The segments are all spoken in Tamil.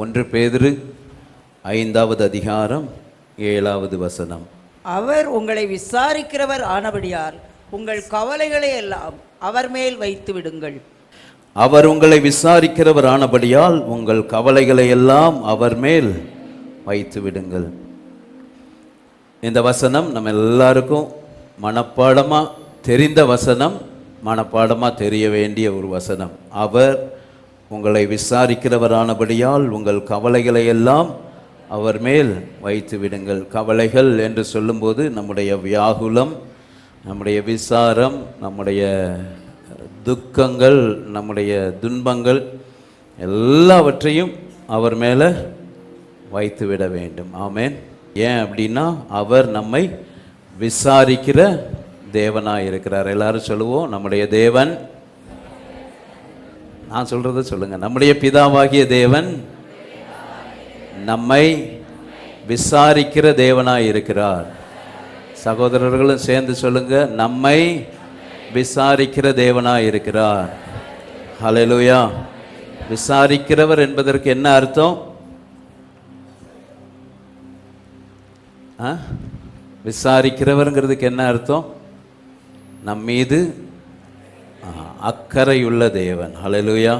1 பேதுரு 5வது அதிகாரம் 7வது வசனம். அவர் உங்களை விசாரிக்கிறவர் ஆனபடியால் உங்கள் கவலைகளை எல்லாம் அவர் மேல் வைத்து விடுங்கள். அவர் உங்களை விசாரிக்கிறவர் ஆனபடியால் உங்கள் கவலைகளை எல்லாம் அவர் மேல் வைத்து விடுங்கள். இந்த வசனம் நம்ம எல்லாருக்கும் மனப்பாடமா தெரிந்த வசனம், மனப்பாடமா தெரிய வேண்டிய ஒரு வசனம். அவர் உங்களை விசாரிக்கிறவரானபடியால் உங்கள் கவலைகளை எல்லாம் அவர் மேல் வைத்து விடுங்கள். கவலைகள் என்று சொல்லும்போது நம்முடைய வியாகுலம், நம்முடைய விசாரம், நம்முடைய துக்கங்கள், நம்முடைய துன்பங்கள் எல்லாவற்றையும் அவர் மேலே வைத்து விட வேண்டும். ஆமேன். ஏன் அப்படின்னா அவர் நம்மை விசாரிக்கிற தேவனாக இருக்கிறார். எல்லாரும் சொல்லுவோம், நம்முடைய தேவன், நான் சொல்றத சொல்லுங்க, நம்முடைய பிதாவாகிய தேவன் நம்மை விசாரிக்கிற தேவனாய் இருக்கிறார். சகோதரர்களும் சேர்ந்து சொல்லுங்க, நம்மை விசாரிக்கிற தேவனாய் இருக்கிறார். ஹல்லேலூயா. விசாரிக்கிறவர் என்பதற்கு என்ன அர்த்தம்? விசாரிக்கிறவர்ங்கிறதுக்கு என்ன அர்த்தம்? நம் மீது அக்கறையுள்ள தேவன். ஹல்லேலூயா.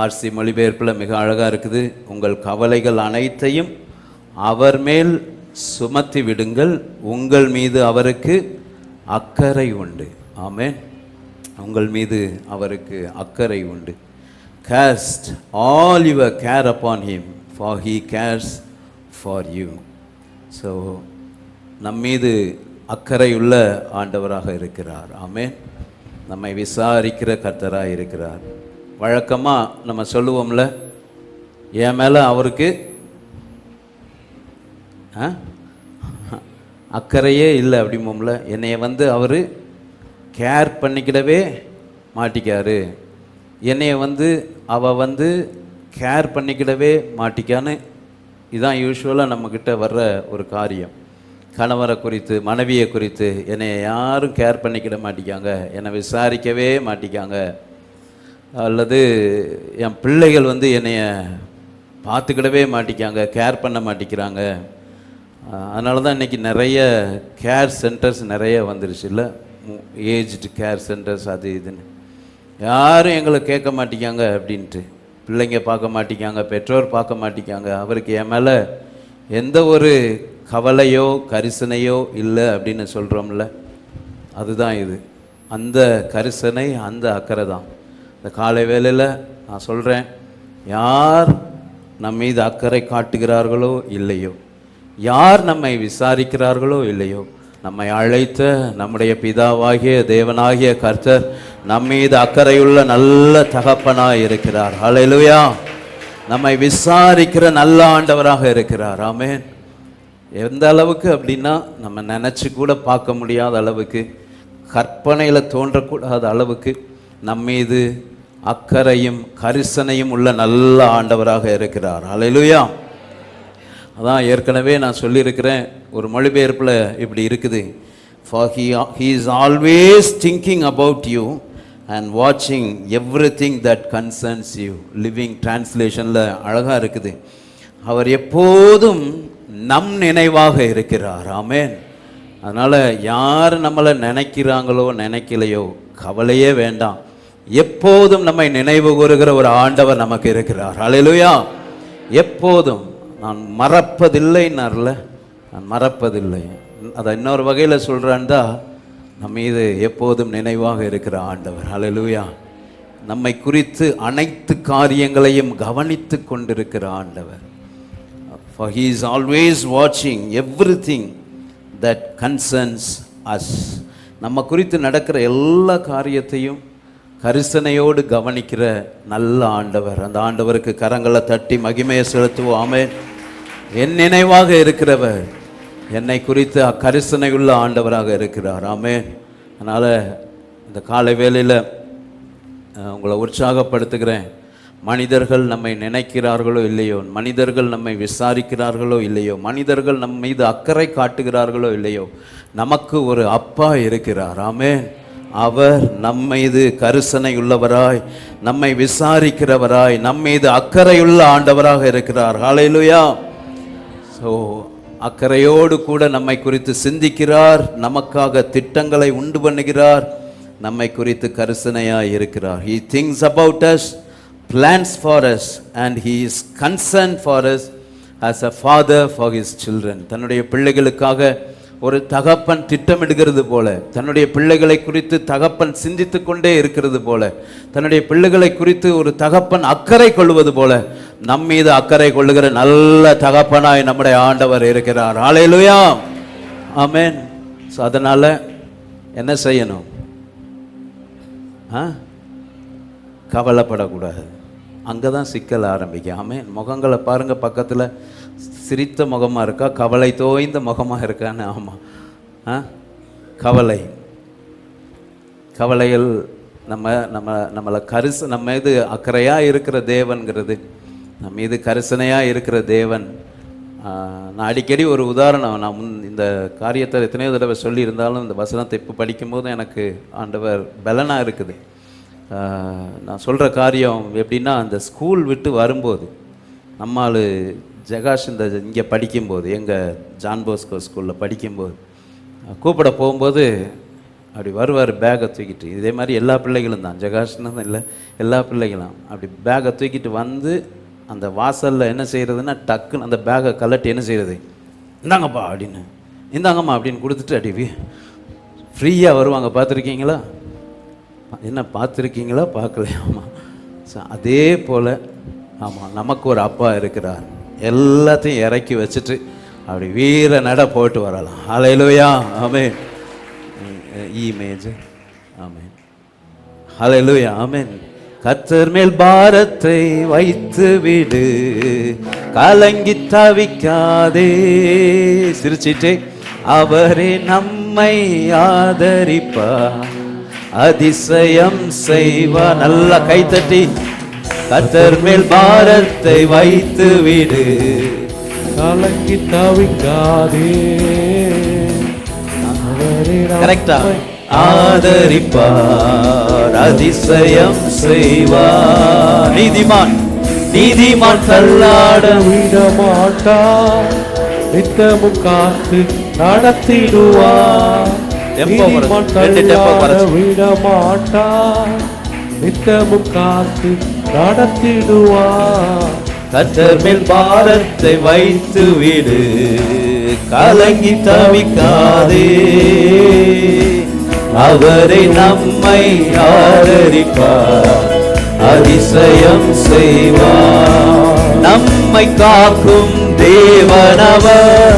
ஆர்சி மொழிபெயர்ப்பில் மிக அழகாக இருக்குது. உங்கள் கவலைகள் அனைத்தையும் அவர் மேல் சுமத்தி விடுங்கள், உங்கள் மீது அவருக்கு அக்கறை உண்டு. ஆமென். உங்கள் மீது அவருக்கு அக்கறை உண்டு. Cast all your care upon him, for he cares for you. So நம்மீது அக்கறையுள்ள ஆண்டவராக இருக்கிறார். ஆமென். நம்மை விசாரிக்கிற கர்த்தராக இருக்கிறார். வழக்கமாக நம்ம சொல்லுவோம்ல, என் மேலே அவருக்கு அக்கறையே இல்லை அப்படிம்போம்ல. என்னைய அவர் கேர் பண்ணிக்கிடவே மாட்டிக்காரு, என்னைய அவள் கேர் பண்ணிக்கிடவே மாட்டிக்கான்னு. இதுதான் யூஸ்வலாக நம்மக்கிட்ட வர்ற ஒரு காரியம். கணவரை குறித்து, மனைவியை குறித்து, என்னை யாரும் கேர் பண்ணிக்கிட மாட்டிக்காங்க, என்னை விசாரிக்கவே மாட்டிக்காங்க, அல்லது என் பிள்ளைகள் என்னைய பார்த்துக்கிடவே மாட்டிக்காங்க, கேர் பண்ண மாட்டிக்கிறாங்க. அதனால தான் இன்றைக்கி நிறைய கேர் சென்டர்ஸ் நிறைய வந்துருச்சு இல்லை, ஏஜ்டு கேர் சென்டர்ஸ், அது இதுன்னு. யாரும் எங்களை கேட்க மாட்டிக்காங்க அப்படின்ட்டு, பிள்ளைங்க பார்க்க மாட்டிக்காங்க, பெற்றோர் பார்க்க மாட்டிக்காங்க. அவருக்கு என் மேலே எந்த ஒரு கவலையோ கரிசனையோ இல்லை அப்படின்னு சொல்கிறோம்ல, அதுதான் இது. அந்த கரிசனை, அந்த அக்கறை தான். இந்த காலை வேளையில் நான் சொல்கிறேன், யார் நம் மீது அக்கறை காட்டுகிறார்களோ இல்லையோ, யார் நம்மை விசாரிக்கிறார்களோ இல்லையோ, நம்மை அழைத்த நம்முடைய பிதாவாகிய தேவனாகிய கர்த்தர் நம் மீது அக்கறையுள்ள நல்ல தகப்பனாக இருக்கிறார். ஹல்லேலூயா. நம்மை விசாரிக்கிற நல்ல ஆண்டவராக இருக்கிறார். ஆமென். எந்த அளவுக்கு அப்படின்னா, நம்ம நினச்சி கூட பார்க்க முடியாத அளவுக்கு, கற்பனையில் தோன்றக்கூடாத அளவுக்கு நம்மீது அக்கறையும் கரிசனையும் உள்ள நல்ல ஆண்டவராக இருக்கிறார். ஹல்லேலூயா. அதான் ஏற்கனவே நான் சொல்லியிருக்கிறேன், ஒரு மொழிபெயர்ப்பில் இப்படி இருக்குது, for he is always thinking about you and watching everything that concerns you. Living டிரான்ஸ்லேஷனில் அழகாக இருக்குது, அவர் எப்போதும் நம் நினைவாக இருக்கிறார். ஆமென். அதனால் யார் நம்மளை நினைக்கிறாங்களோ நினைக்கலையோ கவலையே வேண்டாம், எப்போதும் நம்மை நினைவு கூறுகிற ஒரு ஆண்டவர் நமக்கு இருக்கிறார். ஹல்லேலூயா. எப்போதும். நான் மறப்பதில்லைன்னார்ல, நான் மறப்பதில்லை. அதை இன்னொரு வகையில் சொல்கிறான்டா, நம்ம மீது எப்போதும் நினைவாக இருக்கிற ஆண்டவர். ஹல்லேலூயா. நம்மை குறித்து அனைத்து காரியங்களையும் கவனித்து கொண்டிருக்கிற ஆண்டவர். For he is always watching everything that concerns us. நம்ம குறித்து நடக்கிற எல்லா காரியத்தையும் கரிசனையோடு கவனிக்கிற நல்ல ஆண்டவர். அந்த ஆண்டவருக்கு கரங்களை தட்டி மகிமையை செலுத்துவோம். ஆமென். என் நினைவாக இருக்கிறவர் என்னை குறித்து கரிசனையுள்ள ஆண்டவராக இருக்கிறார். ஆமென். அதனால் இந்த காலை வேளையில் உங்களை உற்சாகப்படுத்துகிறேன். மனிதர்கள் நம்மை நினைக்கிறார்களோ இல்லையோ, மனிதர்கள் நம்மை விசாரிக்கிறார்களோ இல்லையோ, மனிதர்கள் நம் மீது அக்கறை காட்டுகிறார்களோ இல்லையோ, நமக்கு ஒரு அப்பா இருக்கிறார். ஆமென். அவர் நம்மீது கரிசனை உள்ளவராய், நம்மை விசாரிக்கிறவராய், நம்மீது அக்கறையுள்ள ஆண்டவராக இருக்கிறார். ஹல்லேலூயா. ஸோ அக்கறையோடு கூட நம்மை குறித்து சிந்திக்கிறார், நமக்காக திட்டங்களை உண்டு பண்ணுகிறார், நம்மை குறித்து கரிசனையாய் இருக்கிறார். He thinks about us, plans for us, and he is concerned for us as a father for his children. தன்னுடைய பிள்ளைகளுக்காக ஒரு தகப்பன் திட்டமிடுகிறது போல, தன்னுடைய பிள்ளைகளை குறித்து தகப்பன் சிந்தித்து கொண்டே இருக்கிறது போல, தன்னுடைய பிள்ளைகளை குறித்து ஒரு தகப்பன் அக்கறை கொள்வது போல, நம் மீது அக்கறை கொள்ளுகிற நல்ல தகப்பனாய் நம்முடைய ஆண்டவர் இருக்கிறார். ஹல்லேலூயா. ஆமென். ஸோ அதனால என்ன செய்யணும்? கவலைப்படக்கூடாது. அங்கே தான் சிக்கல் ஆரம்பிக்கும். ஆமென். முகங்களை பாருங்க, பக்கத்தில் சிரித்த முகமாக இருக்கா, கவலை தோய்ந்த முகமாக இருக்கான்னு? ஆமாம். கவலைகள் நம்மளை நம்ம மீது அக்கறையாக இருக்கிற தேவன்கிறது, நம்ம மீது கரிசனையாக இருக்கிற தேவன். நான் அடிக்கடி ஒரு உதாரணம், நான் இந்த காரியத்தை எத்தனையோ தடவை சொல்லியிருந்தாலும் இந்த வசனத்தை இப்போ படிக்கும்போது எனக்கு ஆண்டவர் பலனாக இருக்குது. நான் சொல்கிற காரியம் எப்படின்னா, அந்த ஸ்கூல் விட்டு வரும்போது நம்மால் ஜெகாஷ் இங்கே படிக்கும்போது, எங்கள் ஜான் போஸ்கோ ஸ்கூலில் படிக்கும்போது கூப்பிட போகும்போது அப்படி வருவார் பேக்கை தூக்கிட்டு. இதே மாதிரி எல்லா பிள்ளைகளும் தான், ஜெகாஷ்னு இல்லை, எல்லா பிள்ளைகளும் அப்படி பேக்கை தூக்கிட்டு வந்து அந்த வாசலில் என்ன செய்கிறதுன்னா, டக்குன்னு அந்த பேக்கை கலட்டி என்ன செய்கிறது, இந்தாங்கப்பா அப்படின்னு, இந்தாங்கம்மா அப்படின்னு கொடுத்துட்டு அப்படி ஃப்ரீயாக வருவாங்க. பார்த்துருக்கீங்களா? என்ன பார்த்துருக்கீங்களா? பார்க்கலையாமா? அதே போல் ஆமாம், நமக்கு ஒரு அப்பா இருக்கிறார். எல்லாத்தையும் இறக்கி வச்சுட்டு அப்படி வீர நட போட்டு வரலாம். ஹல்லேலூயா. ஆமென். இமேஜ். ஆமென். ஹல்லேலூயா. ஆமென். கர்த்தர் மேல் பாரத்தை வைத்து விடு, கலங்கி தவிக்காதே. சிரிச்சிட்டே அவரே நம்மை ஆதரிப்பார், அதிசயம் செய்வார். நல்லா கைத்தட்டி, கர்த்தர் மேல் பாரத்தை வைத்து விடு, கலங்கி தவிக்காதே. கரெக்டா? ஆதரிப்பார், அதிசயம் செய்வார். நீதிமான் தள்ளாட விடமாட்டார், நித்தமும் காத்து நடத்திடுவார். நீதிமான் தள்ளாட விடமாட்டார், நித்தமும் காத்து நடத்திடுவார். கர்த்தர் மேல் பாரத்தை வைத்து விடு, கலங்கி தவிக்காதே. அவரை நம்மை ஆதரிப்பார், அதிசயம் செய்வார். நம்மை காக்கும் தேவனவர்,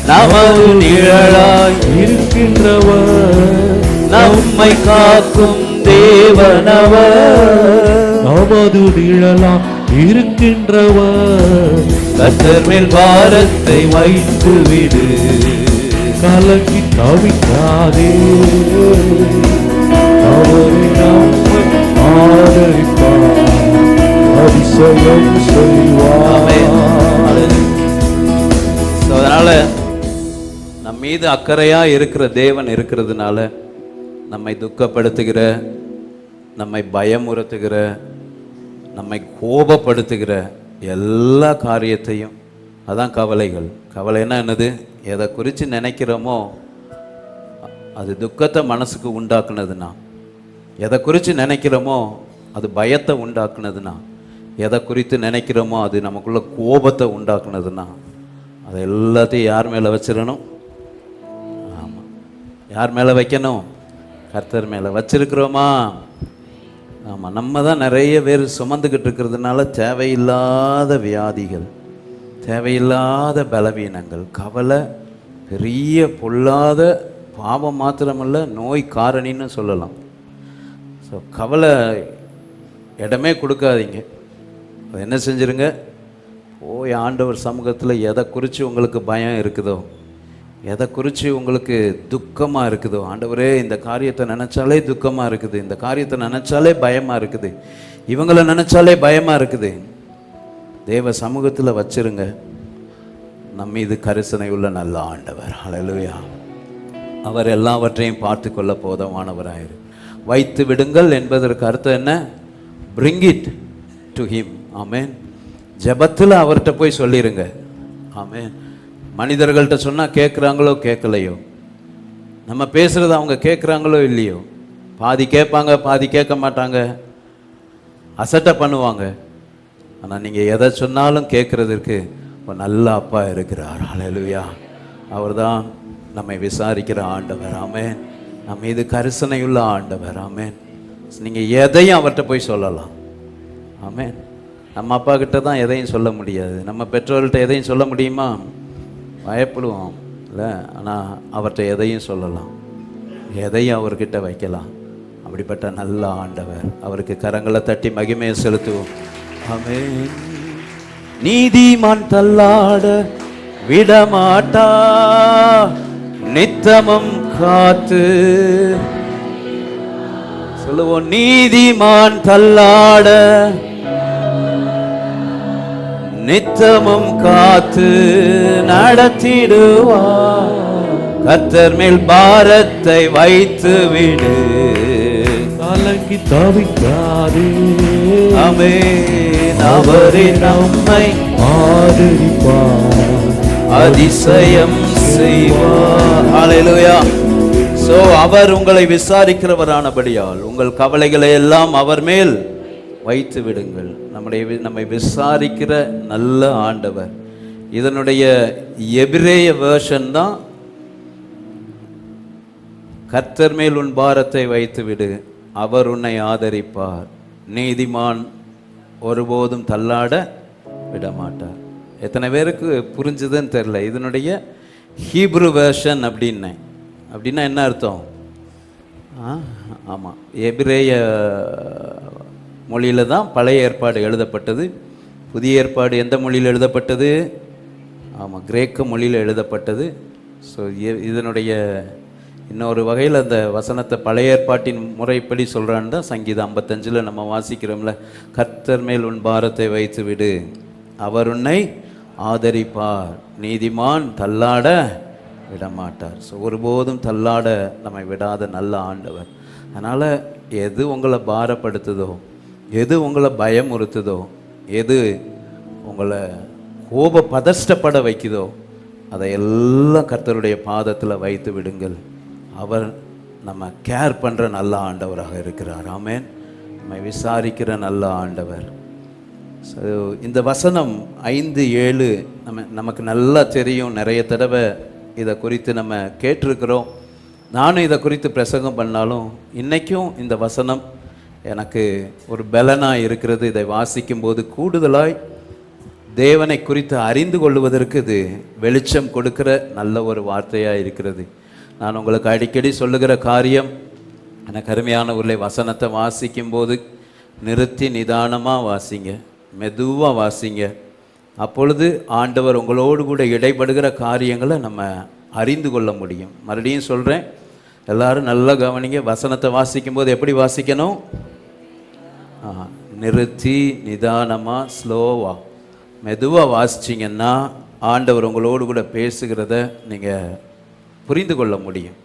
நமது நிழலாய் இருக்கின்றவர். நம்மை காக்கும் தேவனவர், நமது நிழலாய் இருக்கின்றவர். கர்த்தர் மேல் பாரத்தை வைத்து விடு, கலங்கி தவிக்காதே. அவரை நம்மை ஆதரிப்பார், அதிசயம் செய்வார். அதனால நம் மீது அக்கறையா இருக்கிற தேவன் இருக்கிறதுனால நம்மை துக்கப்படுத்துகிற, நம்மை பயமுறுத்துகிற, நம்மை கோபப்படுத்துகிற எல்லா காரியத்தையும், அதான் கவலைகள். கவலைன்னா என்னது? எதை குறித்து நினைக்கிறோமோ அது துக்கத்தை மனசுக்கு உண்டாக்குனதுன்னா, எதை குறித்து நினைக்கிறோமோ அது பயத்தை உண்டாக்குனதுன்னா, எதை குறித்து நினைக்கிறோமோ அது நமக்குள்ள கோபத்தை உண்டாக்குனதுன்னா, அதை எல்லாத்தையும் யார் மேலே வச்சிடணும்? ஆமாம், யார் மேலே வைக்கணும்? கர்த்தர் மேலே வச்சிருக்கிறோமா? ஆமாம், நம்ம தான் நிறைய பேர் சுமந்துக்கிட்டு இருக்கிறதுனால தேவையில்லாத வியாதிகள், தேவையில்லாத பலவீனங்கள், கவலை பெரிய பொல்லாத பாவம் மாத்திரமல்ல, நோய் காரணின்னு சொல்லலாம். ஸோ கவலை இடமே கொடுக்காதீங்க. அது என்ன செஞ்சுருங்க, போய் ஆண்டவர் சமூகத்தில் எதை குறித்து உங்களுக்கு பயம் இருக்குதோ, எதை குறித்து உங்களுக்கு துக்கமாக இருக்குதோ, ஆண்டவரே இந்த காரியத்தை நினச்சாலே துக்கமாக இருக்குது, இந்த காரியத்தை நினச்சாலே பயமாக இருக்குது, இவங்களை நினச்சாலே பயமாக இருக்குது, தேவ சமூகத்தில் வச்சிருங்க. நம்ம மீது கரிசனை உள்ள நல்ல ஆண்டவர். ஹல்லேலூயா. அவர் எல்லாவற்றையும் பார்த்து கொள்ள போதுமானவராயிரு. வைத்து விடுங்கள் என்பதற்கு அர்த்தம் என்ன? bring it to him. ஆமென். ஜெபத்தில் அவர்கிட்ட போய் சொல்லிருங்க. ஆமென். மனிதர்கள்ட்ட சொன்னால் கேட்குறாங்களோ கேட்கலையோ, நம்ம பேசுகிறது அவங்க கேட்குறாங்களோ இல்லையோ, பாதி கேட்பாங்க பாதி கேட்க மாட்டாங்க, அசட்டை பண்ணுவாங்க. ஆனால் நீங்கள் எதை சொன்னாலும் கேட்குறதுக்கு ஒரு நல்ல அப்பா இருக்கிறார். ஹல்லேலூயா. அவர் தான் நம்மை விசாரிக்கிற ஆண்டவர். ஆமென். நம்ம மீது கரிசனையுள்ள ஆண்டவர். ஆமென். நீங்கள் எதையும் அவர்கிட்ட போய் சொல்லலாம். ஆமென். நம்ம அப்பா கிட்ட தான் எதையும் சொல்ல முடியாது. நம்ம பெற்றோர்கள்ட்ட எதையும் சொல்ல முடியுமா? பயப்படுவோம் இல்லை. ஆனால் அவர்கிட்ட எதையும் சொல்லலாம், எதையும் அவர்கிட்ட வைக்கலாம். அப்படிப்பட்ட நல்ல ஆண்டவர். அவருக்கு கரங்களை தட்டி மகிமையை செலுத்துவோம். ஆமென். நீதிமான் தள்ளாட விடமாட்டா, நித்தமும் காத்து. சொல்லுவோம், நீதிமான் தள்ளாட நித்தமும் காத்து நடத்திடுவார். கர்த்தர் மேல் பாரத்தை வைத்து விடு, கலங்கி தவிக்காதே. ஆமென். அவரே நம்மை ஆதரிப்பார், அதிசயம் செய்வார். ஹல்லேலூயா. சோ அவர் உங்களை விசாரிக்கிறவரானபடியால் உங்கள் கவலைகளை எல்லாம் அவர் மேல் வைத்து விடுங்கள். நம்மை விசாரிக்கிற நல்ல ஆண்டவர். இதனுடைய எபிரேய வேர்ஷன் தான் கர்த்தர் மேல் உன் பாரத்தை வைத்து விடு, அவர் உன்னை ஆதரிப்பார், நீதிமான் ஒருபோதும் தள்ளாட விடமாட்டார். எத்தனை பேருக்கு புரிஞ்சுதுன்னு தெரில. இதனுடைய ஹீப்ரு வேர்ஷன் அப்படின்னா என்ன அர்த்தம்? ஆமாம், எபிரேய மொழியில் தான் பழைய ஏற்பாடு எழுதப்பட்டது. புதிய ஏற்பாடு எந்த மொழியில் எழுதப்பட்டது? ஆமாம், கிரேக்க மொழியில் எழுதப்பட்டது. ஸோ இதனுடைய இன்னொரு வகையில் அந்த வசனத்தை பழைய ஏற்பாட்டின் முறைப்படி சொல்கிறான்னு தான் சங்கீதம் 55 நம்ம வாசிக்கிறோம்ல, கர்த்தர் மேல் உன் பாரத்தை வைத்து விடு, அவர் உன்னை ஆதரிப்பார், நீதிமான் தள்ளாட விடமாட்டார். ஸோ ஒருபோதும் தள்ளாட நம்மை விடாத நல்ல ஆண்டவர். அதனால் எது உங்களை பாரப்படுத்துதோ, எது உங்களை பயமுறுத்துதோ, எது உங்களை கோப பதஷ்டப்பட வைக்குதோ, அதையெல்லாம் கர்த்தருடைய பாதத்தில் வைத்து விடுங்கள். அவர் நம்ம கேர் பண்ணுற நல்ல ஆண்டவராக இருக்கிறார். ஆமென். நம்மை விசாரிக்கிற நல்ல ஆண்டவர். ஸோ இந்த வசனம் 5-7 நமக்கு நல்லா தெரியும். நிறைய தடவை இதை குறித்து நம்ம கேட்டிருக்கிறோம். நானும் இதை குறித்து பிரசங்கம் பண்ணாலும் இன்றைக்கும் இந்த வசனம் எனக்கு ஒரு பலனாக இருக்கிறது. இதை வாசிக்கும்போது கூடுதலாய் தேவனை குறித்து அறிந்து கொள்வதற்கு இது வெளிச்சம் கொடுக்கிற நல்ல ஒரு வார்த்தையாக இருக்கிறது. நான் உங்களுக்கு அடிக்கடி சொல்லுகிற காரியம், எனக்கு அருமையான ஒரு வசனத்தை வாசிக்கும்போது நிறுத்தி நிதானமாக வாசிங்க, மெதுவாக வாசிங்க. அப்பொழுது ஆண்டவர் உங்களோடு கூட இடைப்படுகிற காரியங்களை நம்ம அறிந்து கொள்ள முடியும். மறுபடியும் சொல்கிறேன், எல்லாரும் நல்லா கவனிங்க. வசனத்தை வாசிக்கும்போது எப்படி வாசிக்கணும்? நிறுத்தி நிதானமாக ஸ்லோவாக மெதுவாக வாசிச்சிங்கன்னா ஆண்டவர் உங்களோடு கூட பேசுகிறத நீங்கள் புரிந்து கொள்ள முடியும்.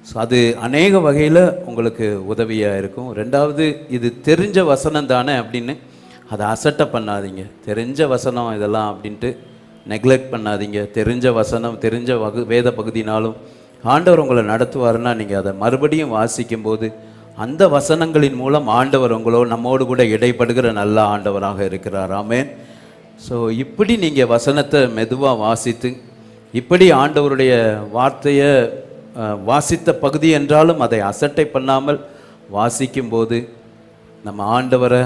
ஸோ அது அநேக வகையில் உங்களுக்கு உதவியாக இருக்கும். ரெண்டாவது, இது தெரிஞ்ச வசனம் தானே அப்படின்னு அதை அசட்டை பண்ணாதீங்க. தெரிஞ்ச வசனம் இதெல்லாம் அப்படின்ட்டு நெக்லெக்ட் பண்ணாதீங்க. தெரிஞ்ச வசனம், தெரிஞ்ச வேத பகுதினாலும் ஆண்டவர் உங்களை நடத்துவாருன்னா நீங்கள் அதை மறுபடியும் வாசிக்கும்போது அந்த வசனங்களின் மூலம் ஆண்டவர் நம்மோடு கூட இடைப்படுகிற நல்ல ஆண்டவராக இருக்கிறார். ஆமென். ஸோ இப்படி நீங்கள் வசனத்தை மெதுவாக வாசித்து, இப்படி ஆண்டவருடைய வார்த்தையை வாசித்த பகுதி என்றாலும் அதை அசட்டை பண்ணாமல் வாசிக்கும்போது நம்ம ஆண்டவரை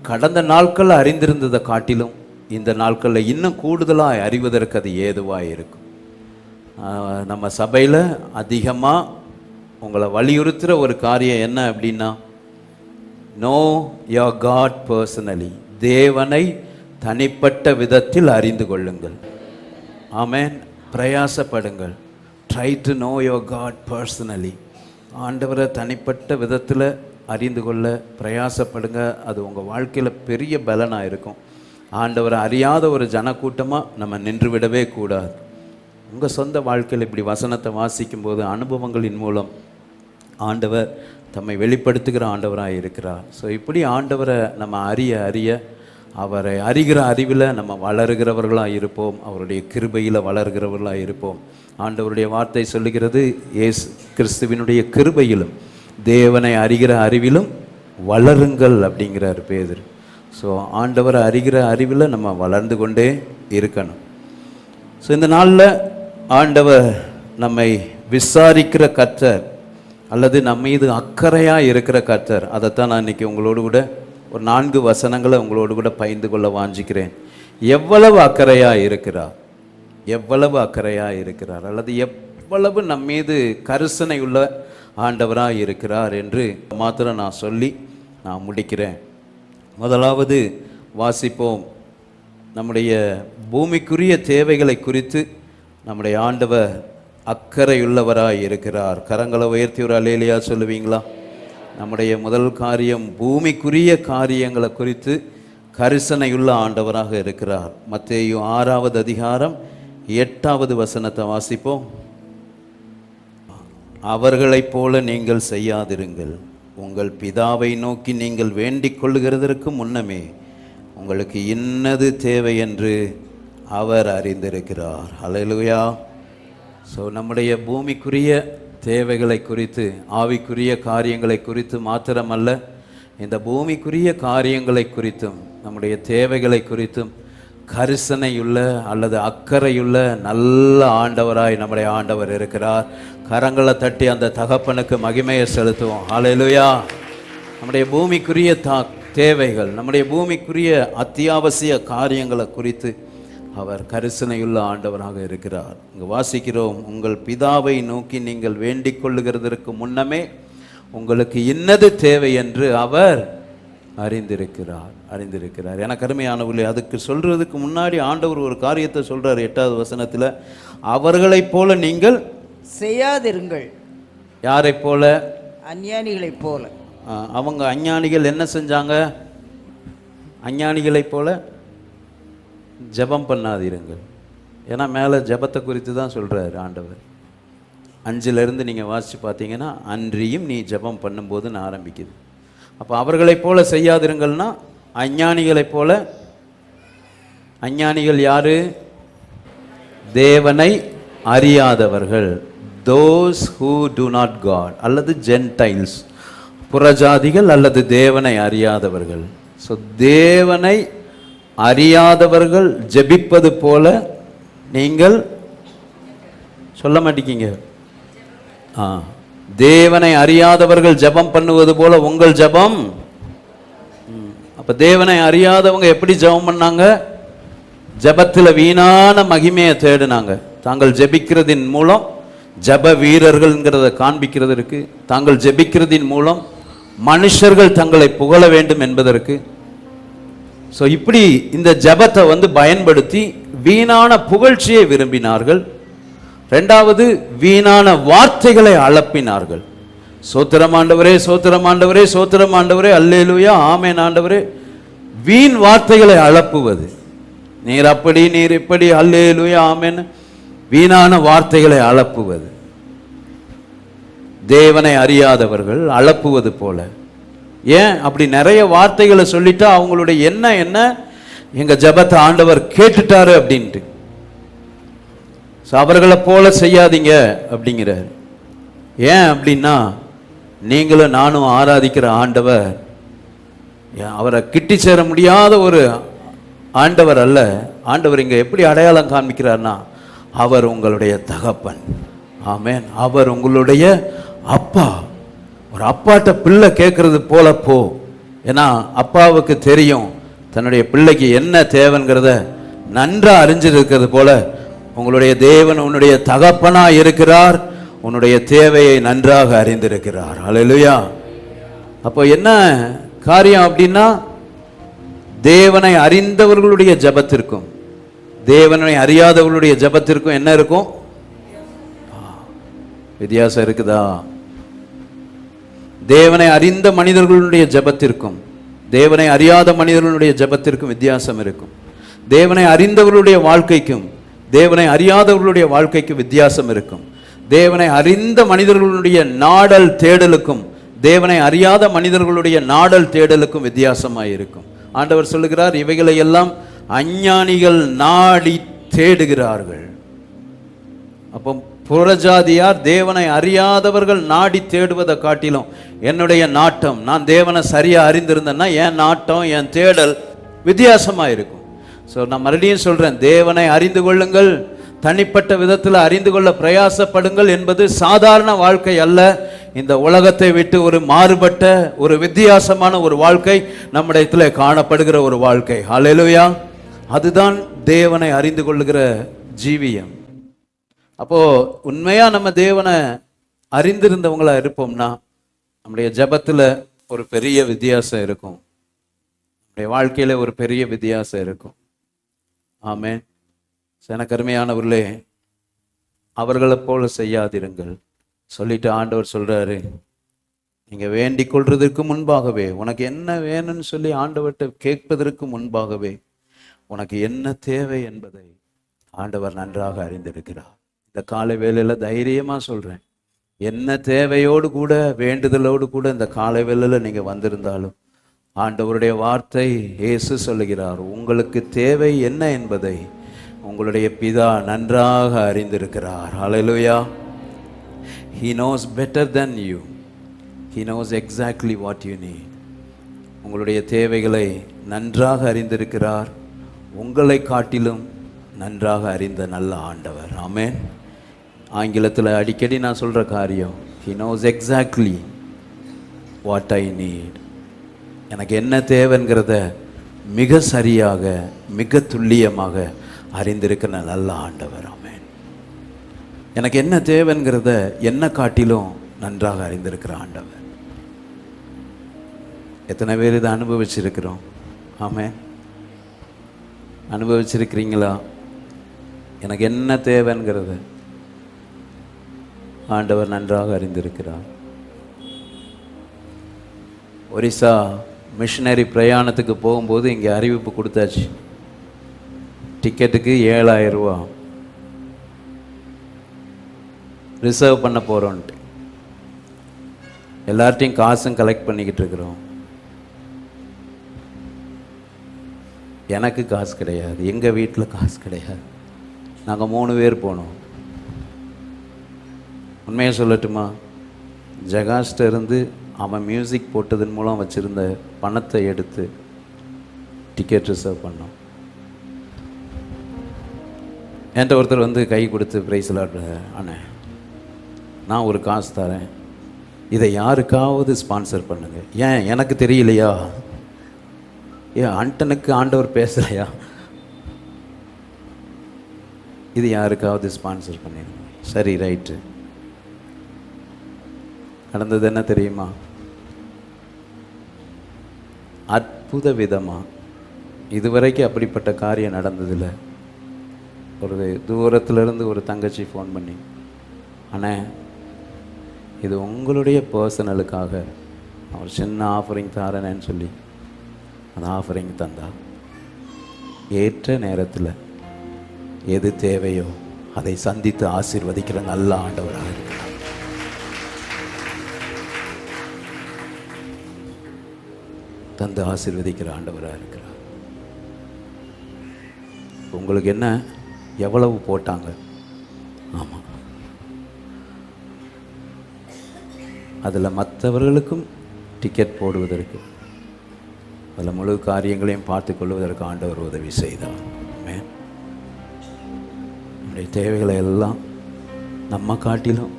கடந்த நாட்களில் அறிந்திருந்ததை காட்டிலும் இந்த நாட்களில் இன்னும் கூடுதலாக அறிவதற்கு அது ஏதுவாக இருக்கும். நம்ம சபையில் அதிகமாக உங்களை வலியுறுத்துகிற ஒரு காரியம் என்ன அப்படின்னா, நோ யோர் காட் பர்சனலி, தேவனை தனிப்பட்ட விதத்தில் அறிந்து கொள்ளுங்கள். ஆமென். பிரயாசப்படுங்கள். Try to know your God personally. ஆண்டவரை தனிப்பட்ட விதத்தில் அறிந்து கொள்ள பிரயாசப்படுங்க. அது உங்கள் வாழ்க்கையில் பெரிய பலனாக இருக்கும். ஆண்டவரை அறியாத ஒரு ஜனக்கூட்டமாக நம்ம நின்று விடவே கூடாது. உங்கள் சொந்த வாழ்க்கையில் இப்படி வசனத்தை வாசிக்கும்போது அனுபவங்களின் மூலம் ஆண்டவர் தம்மை வெளிப்படுத்துகிற ஆண்டவராக இருக்கிறார். ஸோ இப்படி ஆண்டவரை நம்ம அறிய அறிய அவரை அறிகிற அறிவில் நம்ம வளருகிறவர்களாக இருப்போம், அவருடைய கிருபையில் வளர்கிறவர்களாக இருப்போம். ஆண்டவருடைய வார்த்தை சொல்லுகிறது, இயேசு கிறிஸ்துவினுடைய கிருபையிலும் தேவனை அறிகிற அறிவிலும் வளருங்கள் அப்படிங்கிறார் பேதுரு. ஸோ ஆண்டவரை அறிகிற அறிவில் நம்ம வளர்ந்து கொண்டே இருக்கணும். ஸோ இந்த நாளில் ஆண்டவர் நம்மை விசாரிக்கிற கர்த்தர் அல்லது நம்ம மீது அக்கறையாக இருக்கிற கர்த்தர், அதைத்தான் நான் இன்றைக்கி உங்களோடு கூட ஒரு 4 வசனங்களை உங்களோடு கூட பகிர்ந்து கொள்ள வாஞ்சிக்கிறேன். எவ்வளவு அக்கறையாக இருக்கிறார், எவ்வளவு அக்கறையாக இருக்கிறார், அல்லது எவ்வளவு நம் மீது கரிசனை உள்ள ஆண்டவராக இருக்கிறார் என்று மாத்திரம் நான் சொல்லி நான் முடிக்கிறேன். முதலாவது வாசிப்போம். நம்முடைய பூமிக்குரிய தேவைகளை குறித்து நம்முடைய ஆண்டவர் அக்கறையுள்ளவராய் இருக்கிறார். கரங்களை உயர்த்தி ஒரு அல்லேலூயா சொல்லுவீங்களா? நம்முடைய முதல் காரியம், பூமிக்குரிய காரியங்களை குறித்து கரிசனையுள்ள ஆண்டவராக இருக்கிறார். மத்தேயு 6வது அதிகாரம் 8வது வசனத்தை வாசிப்போம். அவர்களைப் போல நீங்கள் செய்யாதிருங்கள், உங்கள் பிதாவை நோக்கி நீங்கள் வேண்டிக் கொள்ளுகிறதற்கு முன்னமே உங்களுக்கு இன்னது தேவை என்று அவர் அறிந்திருக்கிறார். அல்லேலூயா. ஸோ நம்முடைய பூமிக்குரிய தேவைகளை குறித்து, ஆவிக்குரிய காரியங்களை குறித்து மாத்திரமல்ல, இந்த பூமிக்குரிய காரியங்களை குறித்தும் நம்முடைய தேவைகளை குறித்தும் கரிசனையுள்ள அல்லது அக்கறையுள்ள நல்ல ஆண்டவராய் நம்முடைய ஆண்டவர் இருக்கிறார். கரங்களை தட்டி அந்த தகப்பனுக்கு மகிமையை செலுத்துவோம். அல்லேலூயா. நம்முடைய பூமிக்குரிய தேவைகள், நம்முடைய பூமிக்குரிய அத்தியாவசிய காரியங்களை குறித்து அவர் கரிசனையுள்ள ஆண்டவராக இருக்கிறார். இங்கு வாசிக்கிறோம், உங்கள் பிதாவை நோக்கி நீங்கள் வேண்டிக் கொள்ளுகிறதற்கு முன்னமே உங்களுக்கு இன்னது தேவை என்று அவர் அறிந்திருக்கிறார். எனக்கு அருமையானவர்களே, அதுக்கு சொல்றதுக்கு முன்னாடி ஆண்டவர் ஒரு காரியத்தை சொல்றார். 8வது வசனத்தில், அவர்களைப் போல நீங்கள் செய்யாதிருங்கள். யாரைப் போல? அஞ்ஞானிகளைப் போல. அவங்க அஞ்ஞானிகள் என்ன செஞ்சாங்க? அஞ்ஞானிகளைப் போல ஜெபம் பண்ணாதீருங்கள். ஏன்னா மேலே ஜெபத்தை குறித்து தான் சொல்கிறார் ஆண்டவர். 5லேருந்து நீங்கள் வாசித்து பார்த்தீங்கன்னா, அன்றியும் நீ ஜெபம் பண்ணும்போதுன்னு ஆரம்பிக்குது. அப்போ அவர்களைப் போல செய்யாதிருங்கள்னா அஞ்ஞானிகளைப் போல. அஞ்ஞானிகள் யாரு? தேவனை அறியாதவர்கள், those who do not God, அல்லது ஜென்டைல்ஸ், புறஜாதிகள் அல்லது தேவனை அறியாதவர்கள். ஸோ தேவனை அறியாதவர்கள் ஜெபிப்பது போல நீங்கள் சொல்ல மாட்டீங்க. தேவனை அறியாதவர்கள் ஜெபம் பண்ணுவது போல உங்கள் ஜெபம். அப்ப தேவனை அறியாதவங்க எப்படி ஜெபம் பண்ணாங்க? ஜெபத்தில் வீணான மகிமையை தேடினாங்க. தாங்கள் ஜெபிக்கிறதின் மூலம் ஜெப வீரர்கள்ங்கிறத காண்பிக்கிறதற்கு, தாங்கள் ஜெபிக்கிறதின் மூலம் மனுஷர்கள் தங்களை புகழ வேண்டும் என்பதற்கு. ஸோ இப்படி இந்த ஜெபத்தை பயன்படுத்தி வீணான புகழ்ச்சியை விரும்பினார்கள். 2வது, வீணான வார்த்தைகளை அளப்பினார்கள். சோத்திரம் ஆண்டவரே, சோத்திரம் ஆண்டவரே, சோத்திரம் ஆண்டவரே, அல்லேலூயா, ஆமென் ஆண்டவரே. வீண் வார்த்தைகளை அளப்புவது, நீர் அப்படி, நீர் இப்படி, அல்லேலூயா, ஆமென். வீணான வார்த்தைகளை அளப்புவது, தேவனை அறியாதவர்கள் அளப்புவது போல. ஏன் அப்படி நிறைய வார்த்தைகளை சொல்லிட்டா அவங்களுடைய என்ன எங்க ஜெபத்தை ஆண்டவர் கேட்டுட்டாரு அப்படின்ட்டு. அவர்களை போல செய்யாதீங்க அப்படிங்கிறார். ஏன் அப்படின்னா, நீங்களும் நானும் ஆராதிக்கிற ஆண்டவர் அவரை கிட்டி சேர முடியாத ஒரு ஆண்டவர் அல்ல. ஆண்டவர் இங்க எப்படி அடையாளம் காண்பிக்கிறார்னா, அவர் உங்களுடைய தகப்பன். ஆமென். அவர் உங்களுடைய அப்பா. ஒரு அப்பாட்ட பிள்ளை கேட்கறது போல போ. ஏன்னா அப்பாவுக்கு தெரியும் தன்னுடைய பிள்ளைக்கு என்ன தேவைங்கிறத நன்றா அறிஞ்சிருக்கிறது போல உங்களுடைய தேவன் உன்னுடைய தகப்பனா இருக்கிறார். உன்னுடைய தேவையை நன்றாக அறிந்திருக்கிறார். அல்லேலூயா. அப்போ என்ன காரியம் அப்படின்னா, தேவனை அறிந்தவர்களுடைய ஜெபத்திற்கும் தேவனை அறியாதவர்களுடைய ஜெபத்திற்கும் என்ன இருக்கும்? வித்தியாசம் இருக்குதா? தேவனை அறிந்த மனிதர்களுடைய ஜெபத்திற்கும் தேவனை அறியாத மனிதர்களுடைய ஜெபத்திற்கும் வித்தியாசம் இருக்கும். தேவனை அறிந்தவர்களுடைய வாழ்க்கைக்கும் தேவனை அறியாதவர்களுடைய வாழ்க்கைக்கும் வித்தியாசம் இருக்கும். தேவனை அறிந்த மனிதர்களுடைய நாடல் தேடலுக்கும் தேவனை அறியாத மனிதர்களுடைய நாடல் தேடலுக்கும் வித்தியாசமாக இருக்கும். ஆண்டவர் சொல்லுகிறார், இவைகளை எல்லாம் அஞ்ஞானிகள் நாடி தேடுகிறார்கள். அப்போ புறஜாதியார் தேவனை அறியாதவர்கள் நாடி தேடுவதை காட்டிலும் என்னுடைய நாட்டம், நான் தேவனை சரியா அறிந்திருந்தேன்னா என் நாட்டம், என் தேடல் வித்தியாசமா இருக்கும். ஸோ நான் மறுபடியும் சொல்றேன், தேவனை அறிந்து கொள்ளுங்கள், தனிப்பட்ட விதத்தில் அறிந்து கொள்ள பிரயாசப்படுங்கள் என்பது சாதாரண வாழ்க்கை அல்ல. இந்த உலகத்தை விட்டு ஒரு மாறுபட்ட ஒரு வித்தியாசமான ஒரு வாழ்க்கை நம்மிடத்துல காணப்படுகிற ஒரு வாழ்க்கை. ஹல்லேலூயா. அதுதான் தேவனை அறிந்து கொள்ளுகிற ஜீவியம். அப்போ உண்மையா நம்ம தேவனை அறிந்திருந்தவங்களா இருப்போம்னா நம்முடைய ஜெபத்துல ஒரு பெரிய வித்தியாசம் இருக்கும், நம்முடைய வாழ்க்கையில ஒரு பெரிய வித்தியாசம் இருக்கும். ஆமென். எனக்கு அருமையானவர்களே, அவர்களை போல செய்யாதிருங்கள் சொல்லிட்டு ஆண்டவர் சொல்றாரு, நீங்க வேண்டிக் கொள்றதற்கு முன்பாகவே, உனக்கு என்ன வேணும்னு சொல்லி ஆண்டவர்கிட்ட கேட்பதற்கு முன்பாகவே உனக்கு என்ன தேவை என்பதை ஆண்டவர் நன்றாக அறிந்திருக்கிறார். இந்த காலை வேளையில தைரியமா சொல்றேன், என்ன தேவையோடு கூட வேண்டுதலோடு கூட இந்த காலை வேளையில நீங்க வந்திருந்தாலும் ஆண்டவருடைய வார்த்தை இயேசு சொல்லுகிறார், உங்களுக்கு தேவை என்ன என்பதை உங்களுடைய பிதா நன்றாக அறிந்திருக்கிறார். ஹல்லேலூயா. He knows better than you. He knows exactly what you need. உங்களுடைய தேவைகளை நன்றாக அறிந்திருக்கிறார். உங்களை காட்டிலும் நன்றாக அறிந்த நல்ல ஆண்டவர். ஆமென். ஆங்கிலத்தில் அடிக்கடி நான் சொல்ற காரியம், He knows exactly what I need. எனக்கு என்ன தேவைங்கிறத மிக சரியாக மிக துல்லியமாக அறிந்திருக்கிற நல்ல ஆண்டவர். ஆமென். எனக்கு என்ன தேவைங்கிறத என்ன காட்டிலும் நன்றாக அறிந்திருக்கிற ஆண்டவர். எத்தனை பேர் இதை அனுபவிச்சிருக்கிறோம்? ஆமென். அனுபவிச்சிருக்கிறீங்களா? எனக்கு என்ன தேவைங்கிறத ஆண்டவர் நன்றாக அறிந்திருக்கிறார். ஒரிசா மிஷனரி பிரயாணத்துக்கு போகும்போது இங்கே அறிவிப்பு கொடுத்தாச்சு, டிக்கெட்டுக்கு 7,000 ரூபா ரிசர்வ் பண்ண போகிறோன்ட்டு. எல்லார்ட்டையும் காசும் கலெக்ட் பண்ணிக்கிட்டு இருக்கிறோம். எனக்கு காசு கிடையாது, எங்கள் வீட்டில் காசு கிடையாது. நாங்கள் 3 பேர் போனோம். உண்மையை சொல்லட்டுமா, ஜகாஸ்ட இருந்து அவன் மியூசிக் போட்டதன் மூலம் வச்சுருந்த பணத்தை எடுத்து டிக்கெட் ரிசர்வ் பண்ணோம். என்கிட்ட ஒருத்தர் வந்து கை கொடுத்து பிரைஸ்ல அண்ணே, நான் ஒரு காசு தரேன், இதை யாருக்காவது ஸ்பான்சர் பண்ணுங்க. ஏன் எனக்கு தெரியலையா? ஏன் அண்டனுக்கு ஆண்டவர் பேசலையா? இது யாருக்காவது ஸ்பான்சர் பண்ணிடுங்க. சரி, ரைட்டு. நடந்தது என்ன தெரியுமா? அற்புத விதமாக இதுவரைக்கும் அப்படிப்பட்ட காரியம் நடந்ததில்லை. ஒரு தூரத்திலிருந்து ஒரு தங்கச்சி ஃபோன் பண்ணி, அண்ணே இது உங்களுடைய பர்சனலுக்காக ஒரு சின்ன ஆஃபரிங் தரேன்னு சொல்லி அந்த ஆஃபரிங் தந்தா. ஏற்ற நேரத்தில் எது தேவையோ அதை சந்தித்து ஆசீர்வதிக்கிற நல்ல ஆண்டவராக இருக்கிறார். தந்து ஆசீர்வதிக்கிற ஆண்டவராக இருக்கிறார். உங்களுக்கு என்ன, எவ்வளவு போட்டாங்க? ஆமாம், அதில் மற்றவர்களுக்கும் டிக்கெட் போடுவதற்கு, அதில் முழு காரியங்களையும் பார்த்து கொள்வதற்கு ஆண்டவர் உதவி செய்தார். நம்முடைய தேவைகளை எல்லாம் நம்ம காட்டிலும்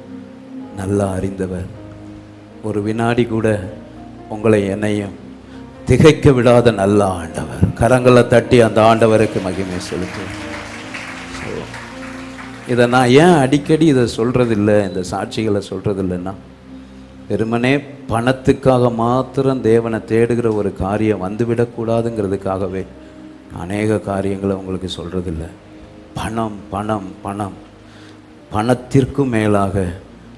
நல்லா அறிந்தவர். ஒரு வினாடி கூட உங்களை என்னையும் திகைக்க விடாத நல்ல ஆண்டவர். கரங்களை தட்டி அந்த ஆண்டவருக்கு மகிமை செலுத்தும். இதை நான் ஏன் அடிக்கடி இதை சொல்கிறதில்லை, இந்த சாட்சிகளை சொல்கிறதில்லைன்னா, வெறுமனே பணத்துக்காக மாத்திரம் தேவனை தேடுகிற ஒரு காரியம் வந்துவிடக்கூடாதுங்கிறதுக்காகவே அநேக காரியங்களை உங்களுக்கு சொல்கிறதில்லை. பணம் பணம் பணம் பணத்திற்கும் மேலாக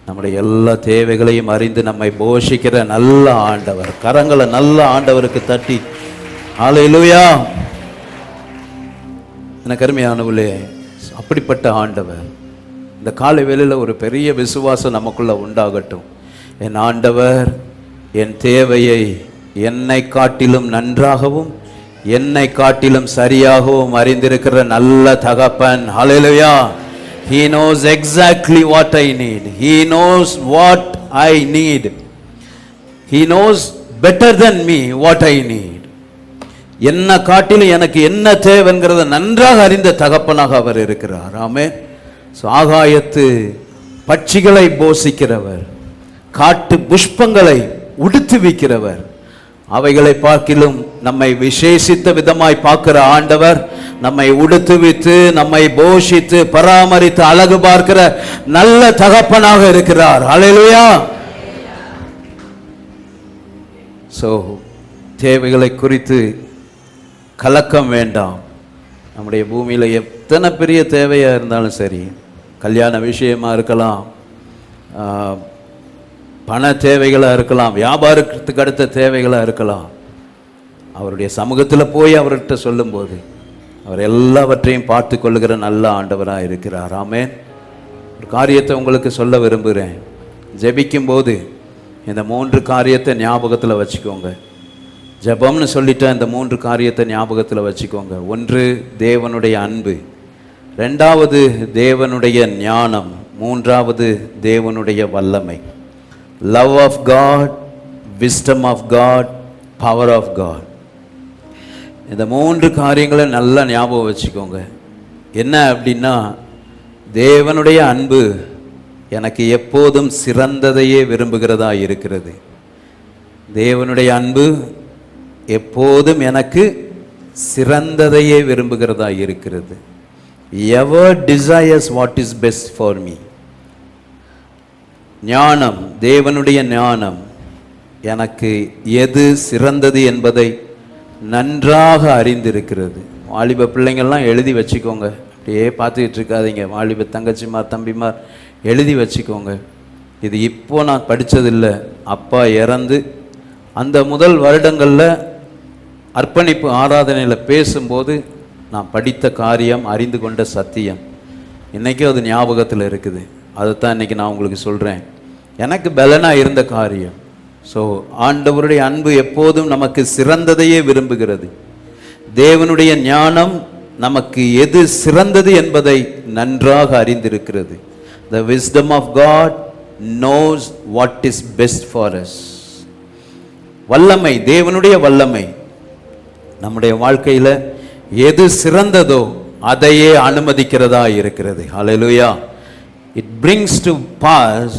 நம்முடைய எல்லா தேவைகளையும் அறிந்து நம்மை போஷிக்கிற நல்ல ஆண்டவர். கரங்களை நல்ல ஆண்டவருக்கு தட்டி ஹல்லேலூயா. எனக்கு அருமையானவர்களே, அப்படிப்பட்ட ஆண்டவர் இந்த காலை வேளையில் ஒரு பெரிய விசுவாசம் நமக்குள்ள உண்டாகட்டும். என் ஆண்டவர் என் தேவையை என்னை காட்டிலும் நன்றாகவும் என்னை காட்டிலும் சரியாகவும் அறிந்திருக்கிற நல்ல தகப்பன். ஹல்லேலூயா. He knows exactly what I need. He knows what I need. He knows better than me what I need. என்ன காட்டிலும் எனக்கு என்ன தேவைங்கிறத நன்றாக அறிந்த தகப்பனாக அவர் இருக்கிறார். ஆமென். ஆகாயத்து பட்சிகளை போஷிக்கிறவர், காட்டு புஷ்பங்களை உடுத்துவிக்கிறவர், அவைகளை பார்க்கிலும் நம்மை விசேஷித்த விதமாய் பார்க்கிற ஆண்டவர், நம்மை உடுத்துவித்து நம்மை போஷித்து பராமரித்து அழகு பார்க்கிற நல்ல தகப்பனாக இருக்கிறார். ஹல்லேலூயா. தேவைகளை குறித்து கலக்கம் வேண்டாம். நம்முடைய பூமியில் எத்தனை பெரிய தேவையாக இருந்தாலும் சரி, கல்யாண விஷயமா இருக்கலாம், பண தேவைகளாக இருக்கலாம், வியாபாரத்துக்கு அடுத்த தேவைகளாக இருக்கலாம், அவருடைய சமூகத்தில் போய் அவர்கிட்ட சொல்லும்போது அவர் எல்லாவற்றையும் பார்த்து கொள்ளுகிற நல்ல ஆண்டவராக இருக்கிறார். ஆமென். ஒரு காரியத்தை உங்களுக்கு சொல்ல விரும்புகிறேன். ஜெபிக்கும்போது இந்த 3 காரியத்தை ஞாபகத்தில் வச்சுக்கோங்க. ஜெபம்னு சொல்லிட்டா இந்த 3 காரியத்தை ஞாபகத்தில் வச்சுக்கோங்க. 1, தேவனுடைய அன்பு. 2வது, தேவனுடைய ஞானம். 3வது, தேவனுடைய வல்லமை. Love of God, wisdom of God, power of God. இந்த 3 காரியங்களை நல்லா ஞாபகம் வச்சுக்கோங்க. என்ன அப்படின்னா, தேவனுடைய அன்பு எனக்கு எப்போதும் சிறந்ததையே விரும்புகிறதா இருக்கிறது. தேவனுடைய அன்பு எப்போதும் எனக்கு சிறந்ததையே விரும்புகிறதா இருக்கிறது. Ever desires what is best for me. ஞானம், தேவனுடைய ஞானம் எனக்கு எது சிறந்தது என்பதை நன்றாக அறிந்திருக்கிறது. வாலிப பிள்ளைங்கள்லாம் எழுதி வச்சுக்கோங்க. அப்படியே பார்த்துக்கிட்டு இருக்காதீங்க. வாலிப தங்கச்சிமார் தம்பிமார் எழுதி வச்சுக்கோங்க. இது இப்போ நான் படித்ததில்லை, அப்பா இறந்து அந்த முதல் வருடங்களில் அர்ப்பணிப்பு ஆராதனையில் பேசும்போது நான் படித்த காரியம், அறிந்து கொண்ட சத்தியம், இன்றைக்கும் அது ஞாபகத்தில் இருக்குது. அதைத்தான் இன்றைக்கி நான் உங்களுக்கு சொல்கிறேன். எனக்கு பலனாக இருந்த காரியம். ஆண்டவருடைய அன்பு எப்போதும் நமக்கு சிறந்ததையே விரும்புகிறது. தேவனுடைய ஞானம் நமக்கு எது சிறந்தது என்பதை நன்றாக அறிந்திருக்கிறது. The wisdom of God knows what is best for us. வல்லமை, தேவனுடைய வல்லமை நம்முடைய வாழ்க்கையில் எது சிறந்ததோ அதையே அனுமதிக்கிறதா இருக்கிறது. ஹல்லேலூயா. It brings to pass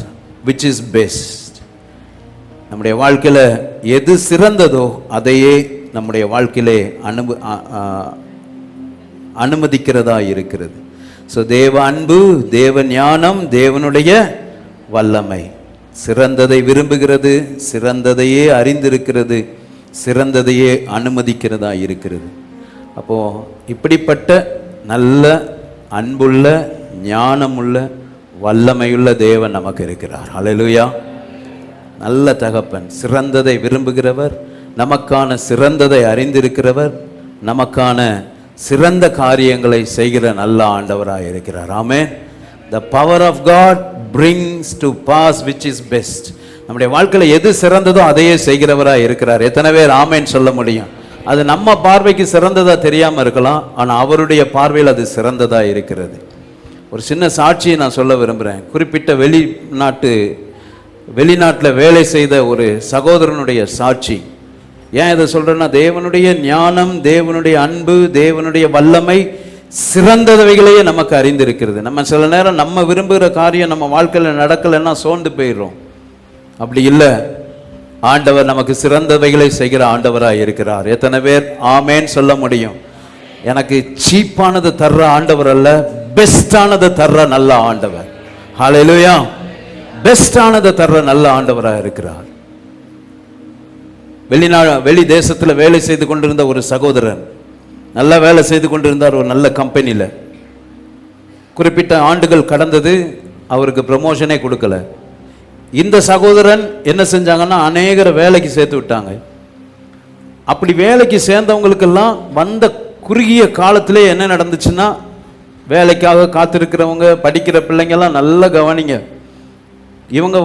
which is best. நம்முடைய வாழ்க்கையில் எது சிறந்ததோ அதையே நம்முடைய வாழ்க்கையிலே அனுமதிக்கிறதா இருக்கிறது. தேவ அன்பு, தேவ ஞானம், தேவனுடைய வல்லமை சிறந்ததை விரும்புகிறது, சிறந்ததையே அறிந்திருக்கிறது, சிறந்ததையே அனுமதிக்கிறதா இருக்கிறது. அப்போது இப்படிப்பட்ட நல்ல அன்புள்ள, ஞானமுள்ள, வல்லமையுள்ள தேவன் நமக்கு இருக்கிறார். ஹல்லேலூயா. நல்ல தகப்பன், சிறந்ததை விரும்புகிறவர், நமக்கான சிறந்ததை அறிந்திருக்கிறவர், நமக்கான சிறந்த காரியங்களை செய்கிற நல்ல ஆண்டவராக இருக்கிறார். ஆமென். The power of God brings to pass which is best. நம்முடைய வாழ்க்கையில் எது சிறந்ததோ அதையே செய்கிறவராக இருக்கிறார். எத்தனை பேர் ஆமென் சொல்ல முடியும்? அது நம்ம பார்வைக்கு சிறந்ததாக தெரியாமல் இருக்கலாம், ஆனால் அவருடைய பார்வையில் அது சிறந்ததாக இருக்கிறது. ஒரு சின்ன சாட்சியை நான் சொல்ல விரும்புகிறேன். குறிப்பிட்ட வெளிநாட்டில் வேலை செய்த ஒரு சகோதரனுடைய சாட்சி. ஏன் இதை சொல்கிறேன்னா, தேவனுடைய ஞானம், தேவனுடைய அன்பு, தேவனுடைய வல்லமை சிறந்தவைகளையே நமக்கு அறிந்திருக்கிறது. நம்ம சில நேரம் நம்ம விரும்புகிற காரியம் நம்ம வாழ்க்கையில் நடக்கலைன்னா சோர்ந்து போயிடுறோம். அப்படி இல்லை, ஆண்டவர் நமக்கு சிறந்தவைகளை செய்கிற ஆண்டவராக இருக்கிறார். எத்தனை பேர் ஆமேன் சொல்ல முடியும்? எனக்கு சீப்பானது தர்ற ஆண்டவர் அல்ல, பெஸ்டானதை தர்ற நல்ல ஆண்டவர். ஹல்லேலூயா. பெஸ்டானதை தர்ற நல்ல ஆண்டவராக இருக்கிறார். வெளி தேசத்தில் வேலை செய்து கொண்டிருந்த ஒரு சகோதரன், நல்ல வேலை செய்து கொண்டிருந்தார் ஒரு நல்ல கம்பெனியில். குறிப்பிட்ட ஆண்டுகள் கடந்தது, அவருக்கு ப்ரமோஷனே கொடுக்கல. இந்த சகோதரன் என்ன செஞ்சாங்கன்னா, அநேகரை வேலைக்கு சேர்த்து விட்டாங்க. அப்படி வேலைக்கு சேர்ந்தவங்களுக்கெல்லாம் வந்த குறுகிய காலத்திலே என்ன நடந்துச்சுன்னா, வேலைக்காக காத்திருக்கிறவங்க, படிக்கிற பிள்ளைங்கெல்லாம் நல்லா கவனிங்க, இவங்க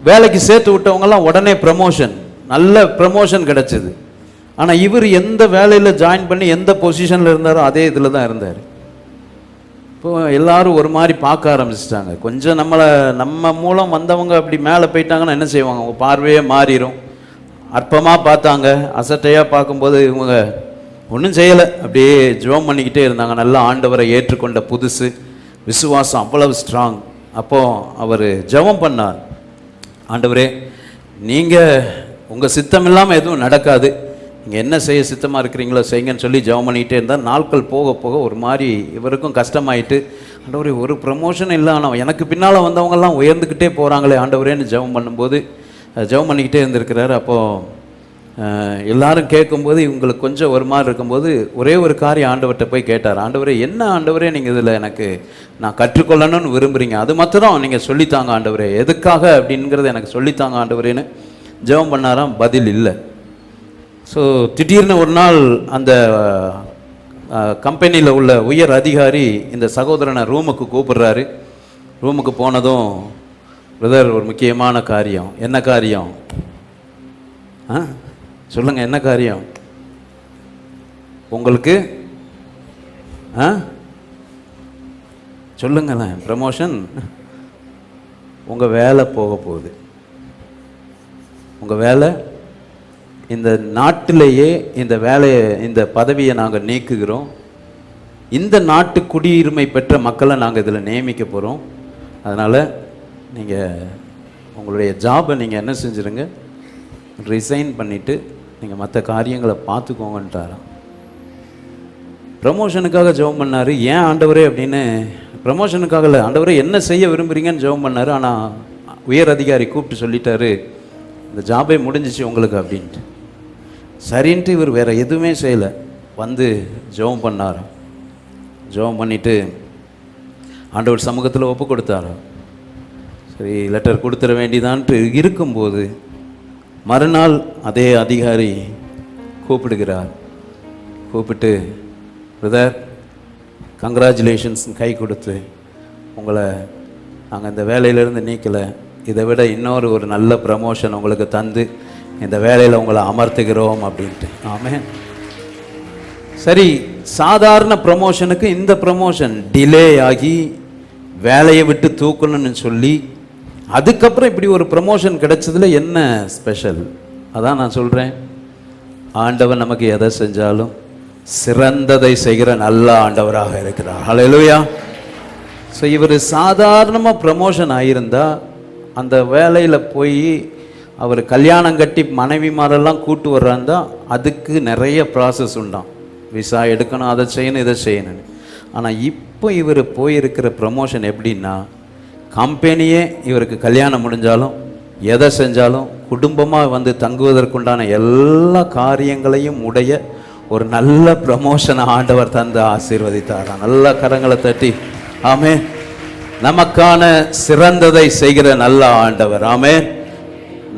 வேலைக்கு சேர்த்து விட்டவங்கெல்லாம் உடனே ப்ரமோஷன், நல்ல ப்ரமோஷன் கிடச்சிது. ஆனால் இவர் எந்த வேலையில் ஜாயின் பண்ணி எந்த பொசிஷனில் இருந்தாரோ அதே இதில் தான் இருந்தார். இப்போ எல்லாரும் ஒரு மாதிரி பார்க்க ஆரம்பிச்சிட்டாங்க. கொஞ்சம் நம்ம மூலம் வந்தவங்க அப்படி மேலே போயிட்டாங்கன்னா என்ன செய்வாங்க, அவங்க பார்வையே மாறிடும். அற்பமாக பார்த்தாங்க, அசட்டையாக பார்க்கும்போது இவங்க ஒன்றும் செய்யலை, அப்படியே ஜெபம் பண்ணிக்கிட்டே இருந்தாங்க. நல்லா ஆண்டவரை ஏற்றுக்கொண்ட புதுசு, விசுவாசம் அவ்வளவு ஸ்ட்ராங். அப்போது அவர் ஜெபம் பண்ணார், ஆண்டவரே நீங்கள் உங்கள் சித்தம் இல்லாமல் எதுவும் நடக்காது, நீங்கள் என்ன செய்ய சித்தமாக இருக்கிறீங்களோ செய்யுங்கன்னு சொல்லி ஜெபம் பண்ணிகிட்டே இருந்தால் நாட்கள் போக போக ஒரு மாதிரி இவருக்கும் கஷ்டமாயிட்டு, ஆண்டவரே ஒரு ப்ரமோஷன் இல்லை, ஆனால் எனக்கு பின்னால் வந்தவங்கெல்லாம் உயர்ந்துக்கிட்டே போகிறாங்களே ஆண்டவரேன்னு ஜெபம் பண்ணும்போது ஜெபம் பண்ணிக்கிட்டே இருந்திருக்கிறாரு. அப்போது எல்லாரும் கேட்கும்போது இவங்களுக்கு கொஞ்சம் ஒரு மாதிரி இருக்கும்போது ஒரே ஒரு காரியம் ஆண்டவர்கிட்ட போய் கேட்டார், ஆண்டவரே என்ன ஆண்டவரே நீங்கள் இதில் எனக்கு நான் கற்றுக்கொள்ளணும்னு விரும்புகிறீங்க, அது மாத்திரம் நீங்கள் சொல்லித்தாங்க ஆண்டவரே, எதுக்காக அப்படிங்கிறத எனக்கு சொல்லித்தாங்க ஆண்டவரேன்னு ஜெபம் பண்ணாராம். பதில் இல்லை. ஸோ திடீர்னு ஒரு நாள் அந்த கம்பெனியில் உள்ள உயர் அதிகாரி இந்த சகோதரனை ரூமுக்கு கூப்பிடுறாரு. ரூமுக்கு போனதும், பிரதர் ஒரு முக்கியமான காரியம். என்ன காரியம்? சொல்லுங்க, என்ன காரியம்? உங்களுக்கு சொல்லுங்களேன். ப்ரமோஷன், உங்கள் வேலை போக போகுது. உங்கள் வேலை இந்த நாட்டிலேயே இந்த வேலையை, இந்த பதவியை நாங்கள் நீக்குகிறோம். இந்த நாட்டு குடியுரிமை பெற்ற மக்களை நாங்கள் இதில் நியமிக்க போகிறோம். அதனால் நீங்கள் உங்களுடைய ஜாபை நீங்கள் என்ன செஞ்சுருங்க, ரிசைன் பண்ணிவிட்டு நீங்கள் மற்ற காரியங்களை பார்த்துக்கோங்கன்ட்டாராம். ப்ரமோஷனுக்காக ஜெபம் பண்ணார். ஏன் ஆண்டவரே அப்படின்னு, ப்ரமோஷனுக்காக இல்லை, ஆண்டவரே என்ன செய்ய விரும்புகிறீங்கன்னு ஜெபம் பண்ணார். ஆனால் உயர் அதிகாரி கூப்பிட்டு சொல்லிட்டாரு, இந்த ஜாபே முடிஞ்சிச்சு உங்களுக்கு அப்படின்ட்டு. சரின்ட்டு இவர் வேறு எதுவுமே செய்யலை, வந்து ஜெபம் பண்ணார். ஜெபம் பண்ணிவிட்டு ஆண்டவர் சமூகத்தில் ஒப்பு கொடுத்தார். சரி, லெட்டர் கொடுத்துட வேண்டியதான்ட்டு இருக்கும்போது மறுநாள் அதே அதிகாரி கூப்பிடுகிறார். கூப்பிட்டு, பிரதர் கங்க்ராச்சுலேஷன்ஸ் கை கொடுத்து, உங்களை நாங்கள் இந்த வேலையிலேருந்து நீக்கலை, இதை விட இன்னொரு ஒரு நல்ல ப்ரமோஷன் உங்களுக்கு தந்து இந்த வேலையில் உங்களை அமர்த்துகிறோம் அப்படின்ட்டு. ஆமென். சரி, சாதாரண ப்ரமோஷனுக்கு இந்த ப்ரமோஷன் டிலே ஆகி வேலையை விட்டு தூக்கணும்னு சொல்லி அதுக்கப்புறம் இப்படி ஒரு ப்ரமோஷன் கிடைச்சதுல என்ன ஸ்பெஷல்? அதான் நான் சொல்கிறேன், ஆண்டவர் நமக்கு எதை செஞ்சாலும் சிறந்ததை செய்கிற நல்ல ஆண்டவராக இருக்கிறார். ஹல்லேலூயா. ஸோ இவர் சாதாரணமாக ப்ரமோஷன் ஆகியிருந்தா அந்த வேலையில் போய் அவர் கல்யாணம் கட்டி மனைவிமாரெல்லாம் கூட்டு வர்றாந்தா அதுக்கு நிறைய ப்ராசஸ் உண்டாம், விசா எடுக்கணும், அதை செய்யணும், இதை செய்யணும். ஆனால் இப்போ இவர் போயிருக்கிற ப்ரமோஷன் எப்படின்னா, கம்பெனியே இவருக்கு கல்யாணம் முடிஞ்சாலும் எதை செஞ்சாலும் குடும்பமாக வந்து தங்குவதற்குண்டான எல்லா காரியங்களையும் உடைய ஒரு நல்ல ப்ரமோஷனை ஆண்டவர் தந்து ஆசீர்வதித்தார். நல்ல கரங்களை தட்டி ஆமே. நமக்கான சிறந்ததை செய்கிற நல்ல ஆண்டவர். ஆமே.